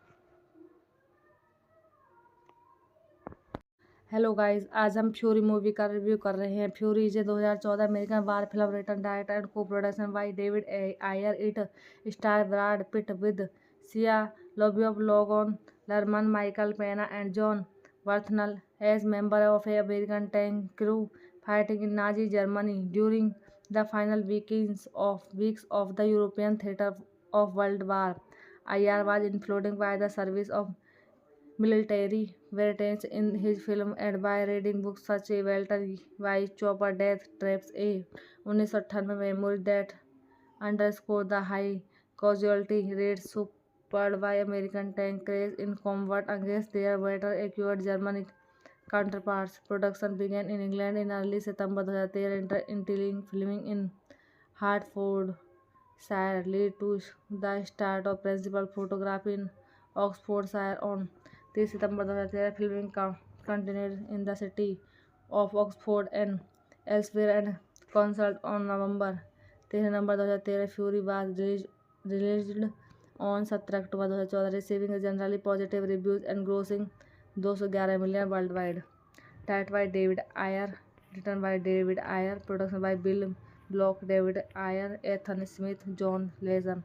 हेलो गाइस, आज हम फ्यूरी मूवी का रिव्यू कर रहे हैं. Fury is 2014 American war film written, director and co production by David Ayer. It star Brad Pitt with Shia LaBeouf, Logan Lerman, Michael Pena, and John Bernthal as member of an American tank crew fighting in Nazi Germany during the final weeks of the European theater of World War. Ayer was influenced by the service of military veterans in his film and by reading books such as Walter White Chopper Death Traps. A 1998 memory that underscore the high casualty rates suffered by American tank crash in combat against their better equipped German counterparts. Production began in England in early September 2013 and filming in Hertfordshire led to the start of principal photography in Oxfordshire on 3 September 2013. Filming continued in the city of Oxford and elsewhere and concert on November 13 November 2013. Fury was released on 17 October 2014, receiving generally positive reviews and grossing $211 million worldwide. Directed by David Ayer, written by David Ayer, production by Bill Block, David Ayer, Ethan Smith, John Legend,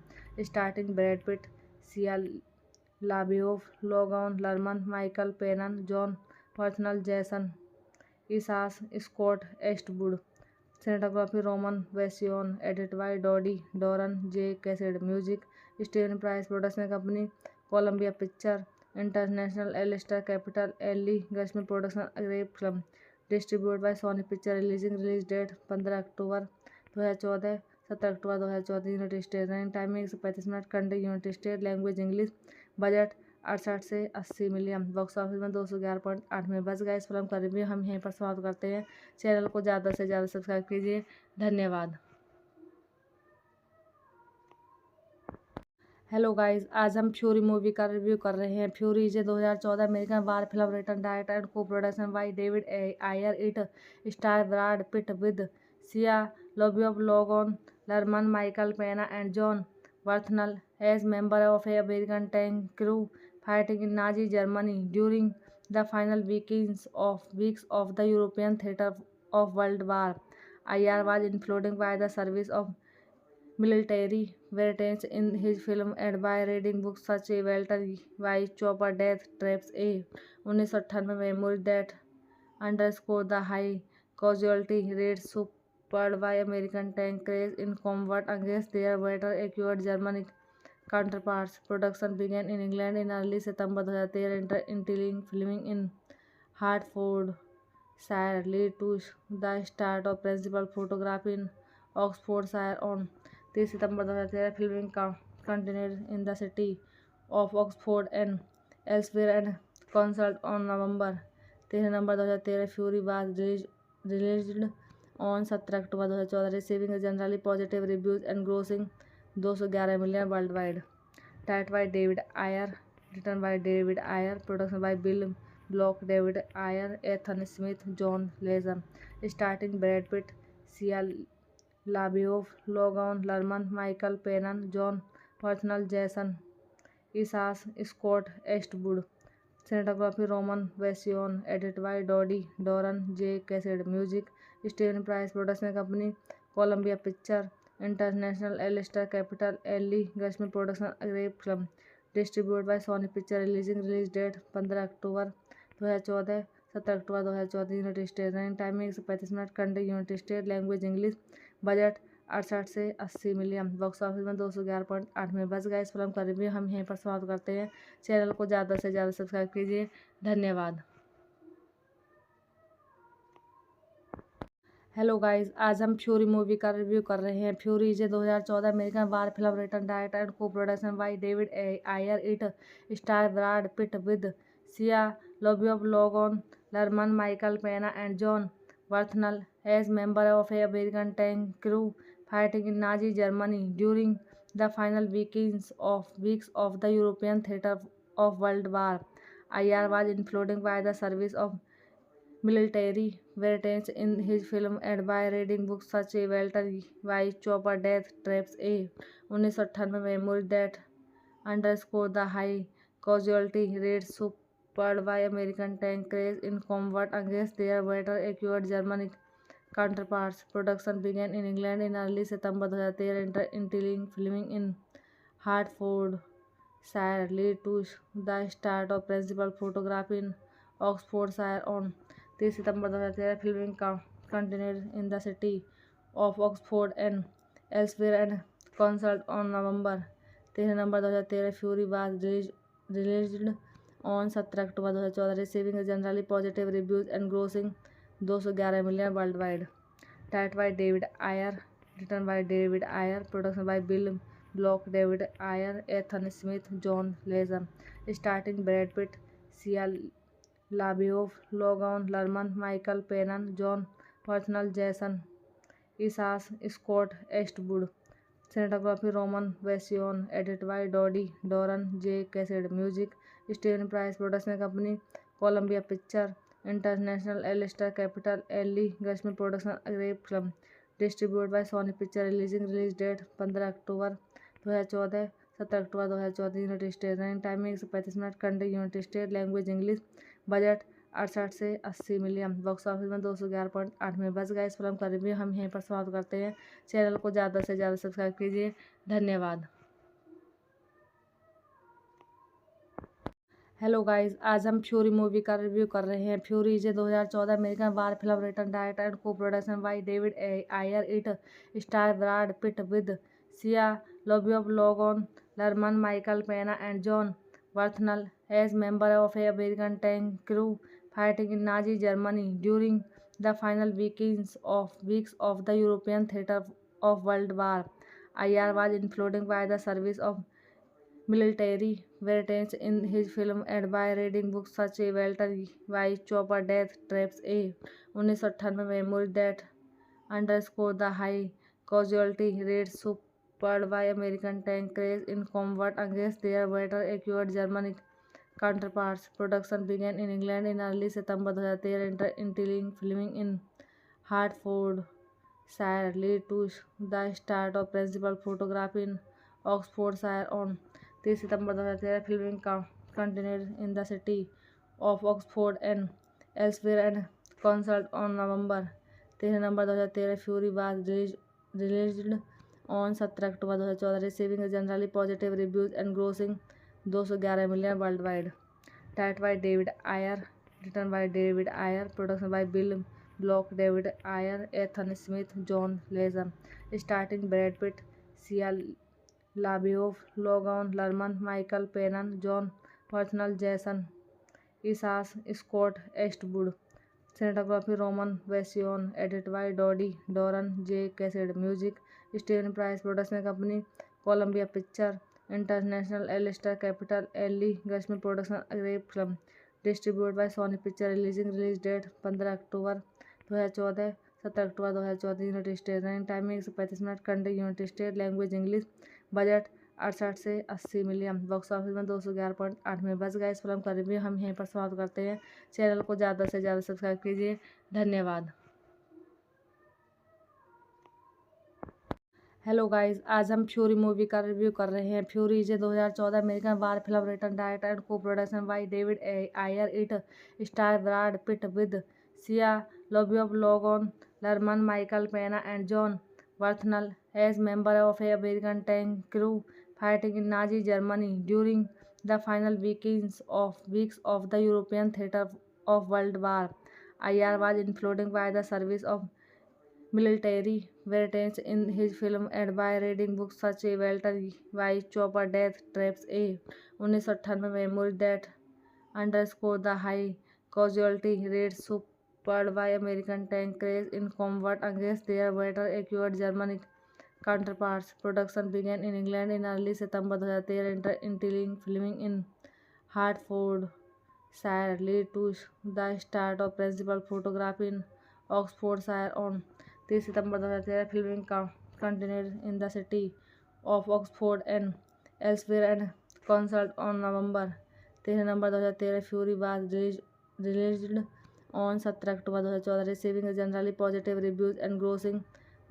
starring Brad Pitt, Shia LaBeouf, Logan Lerman, Michael Pena, John Bernthal, Jason Isaac, Scott Eastwood. Cinematography Roman Version, edited by Dodie Doran, J. Cassidy. Music Steven Price. Production company Columbia Pictures International, Alistair Capital, Ellie Gershman Production, Grape Film. Distributed by Sony Pictures. Release date 15 October 2014, 17 October 2014. United State. Running time 135 minute. Country United State. Language English. Budget 68 से 80 million. Box office में 211.8 में बच गया. इस film का review हम यहीं पर समाप्त करते हैं. चैनल को ज़्यादा से ज़्यादा सब्सक्राइब कीजिए. धन्यवाद. हेलो गाइस, आज हम फ्यूरी मूवी का रिव्यू कर रहे हैं. Fury is 2014 American war film written, director and co production by David Ayer. It star Brad Pitt with Shia LaBeouf, Logan Lerman, Michael Pena, and John Bernthal as member of an American tank crew fighting in Nazi Germany during the final weeks of the European theater of World War. Ayer was influenced by the service of military veterans in his film and by reading books such as Walter White Chopper Death Traps. A 1998 memory that underscore the high casualty rates suffered by American tank crash in combat against their better equipped German counterparts. Production began in England in early September 2013 and filming in Hertfordshire led to the start of principal photography in Oxfordshire on 3 September 2013. Filming continued in the city of Oxford and elsewhere and concert on November 13 November 2013. Fury was released on 17 October 2014, receiving generally positive reviews and grossing $211 million worldwide. Directed by David Ayer, written by David Ayer, production by Bill Block, David Ayer, Ethan Smith, John Legend. Starting Brad Pitt, Sia LaBeouf, Logan Lerman, Michael Pena, John Bernthal, Jason Isaac, Scott Eastwood. Cinematography Roman Version. Edited by Dodie Doran J. Cassidy. Music Steven Price. Production Company Columbia Picture International. Alistair Capital. Ellie Gashmi Production. Grape Film. Distributed by Sony Picture. Release date 15 October 2014, 17 October 2014, United State. Running timing 135 minute. Country United State. Language English. Budget 68 से 80 million. Box office में 211.8 में बच गया। इस film का review हम यहीं पर समाप्त करते हैं। चैनल को ज़्यादा से ज़्यादा सब्सक्राइब कीजिए। धन्यवाद। हेलो गाइस, आज हम फ्यूरी मूवी का रिव्यू कर रहे हैं। Fury is 2014 American war film written, direct and co production by David Ayer. It star Brad Pitt with Shia LaBeouf, Logan Lerman, Michael Pena and Jon Bernthal as member of a American tank crew fighting in Nazi Germany during the final weeks of the European theatre of World War. IR was influenced by the service of military veterans in his film and by reading books such as Walter White Chopper Death Traps A 1998 memory that underscore the high casualty rates suffered by American tank crash in combat against their better equipped German counterparts. Production began in England in early September 2013, entering filming in Hartford lead to the start of principal photography in Oxfordshire on 3 September 2013. Filming continued in the city of Oxford and elsewhere and concert on November 13 November 2013. Fury was released on 17 October 2014, receiving generally positive reviews and grossing 211 million worldwide. Directed by David Ayer, written by David Ayer, production by Bill Block, David Ayer, Ethan Smith, John Legend. Starting Brad Pitt, Sia LaBeouf, Logan Lerman, Michael Pena, John Bernthal, Jason Isaac, Scott Eastwood. Cinematography Roman Version. Edited by Dodie Doran J. Cassidy. Music Steven Price. Production Company Columbia Picture International. Alistair Capital. Ellie Gashmi Production. Grape Film. Distributed by Sony Picture. Release date 15 October 2014, 17 October 2014, United State. Running timing 135 minute. Country United State. Language English. Budget 68 से 80 million. Box office में 211.8 में बच गया। इस film का review हम यहीं पर समाप्त करते हैं। चैनल को ज़्यादा से ज़्यादा सब्सक्राइब कीजिए। धन्यवाद। हेलो गाइस, आज हम फ्यूरी मूवी का रिव्यू कर रहे हैं। Fury is 2014 American war film written, direct and co production by David Ayer. It star Brad Pitt with Shia LaBeouf, Logan Lerman, Michael Pena and Jon Bernthal as member of a American tank crew fighting in Nazi Germany during the final weeks of the European theatre of World War. IR was influenced by the service of military veterans in his film and by reading books such as Walter White Chopper Death Traps A 1998 memory that underscore the high casualty rates suffered by American tank crash in combat against their better equipped German counterparts. Production began in England in early September 2013, entering filming in Hartford lead to the start of principal photography in Oxfordshire on 3 September 2013. Filming continued in the city of Oxford and elsewhere and concert on November 13 November 2013. Fury was released on 17 October 2014, receiving generally positive reviews and grossing 211 million worldwide. Directed by David Ayer, written by David Ayer, production by Bill Block, David Ayer, Ethan Smith, John Legend. Starting Brad Pitt, Sia LaBeouf, Logan Lerman, Michael Pena, John Bernthal, Jason Isaac, Scott Eastwood. Cinematography Roman Version. Edited by Dodie Doran J. Cassidy. Music Steven Price. Production Company Columbia Picture International. Alistair Capital. Ellie Gashmi Production. Grape Film. Distributed by Sony Picture. Release date 15 October 2014, 17 October 2014, United State. Running timing 135 minute. Country United State. Language English. Budget 68 से 80 million. Box office में 211.8 में बच गया। इस film का review हम यहीं पर समाप्त करते हैं। चैनल को ज़्यादा से ज़्यादा सब्सक्राइब कीजिए। धन्यवाद। हेलो गाइस, आज हम फ्यूरी मूवी का रिव्यू कर रहे हैं। Fury is 2014 American war film written, direct and co production by David Ayer. It star Brad Pitt with Shia LaBeouf, Logan Lerman, Michael Pena and Jon Bernthal as member of a American tank crew fighting in Nazi Germany during the final weeks of the European theater of World War. IR was influenced by the service of military veterans in his film and by reading books such as Walter White Chopper Death Traps A 1998 memory that underscore the high casualty rates suffered by American tank crews in combat against their better equipped German counterparts. Production began in England in early September 2013, entering filming in Hertfordshire, lead to the start of principal photography in Oxfordshire on 30 September 2013. Filming continued in the city of Oxford and elsewhere and concert on November 13 November 2013. Fury was released on 17 October 2014, receiving generally positive reviews and grossing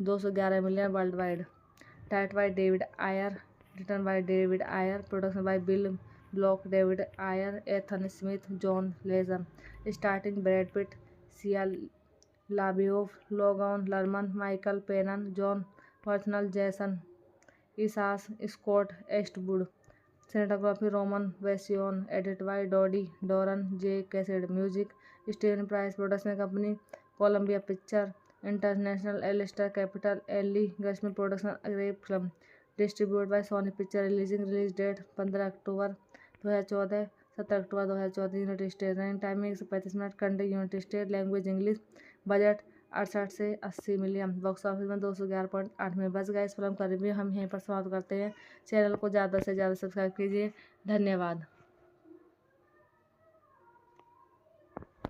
211 million worldwide. Directed by David Ayer, written by David Ayer, production by Bill Block, David Ayer, Ethan Smith, John Legend, starring Brad Pitt, Sia LaBeouf, Logan Lerman, Michael Pena, John Bernthal, Jason Isaac, Scott Eastwood. Cinematography Roman Version, edited by Dodie Doran, J. Cassidy. Music Steven Price. Production company Columbia Pictures International, Alistair Capital, Ellie Gashmi Production, Grape Film. Distributed by Sony Pictures. Release date 15 October 2014, 17 October 2014। United State. Running timing 135 minute. Country United State. Language English. Budget 68 से 80 million. Box office में 211.8 में बच गया। इस film का review हम यहीं पर समाप्त करते हैं। चैनल को ज़्यादा से ज़्यादा सब्सक्राइब कीजिए। धन्यवाद।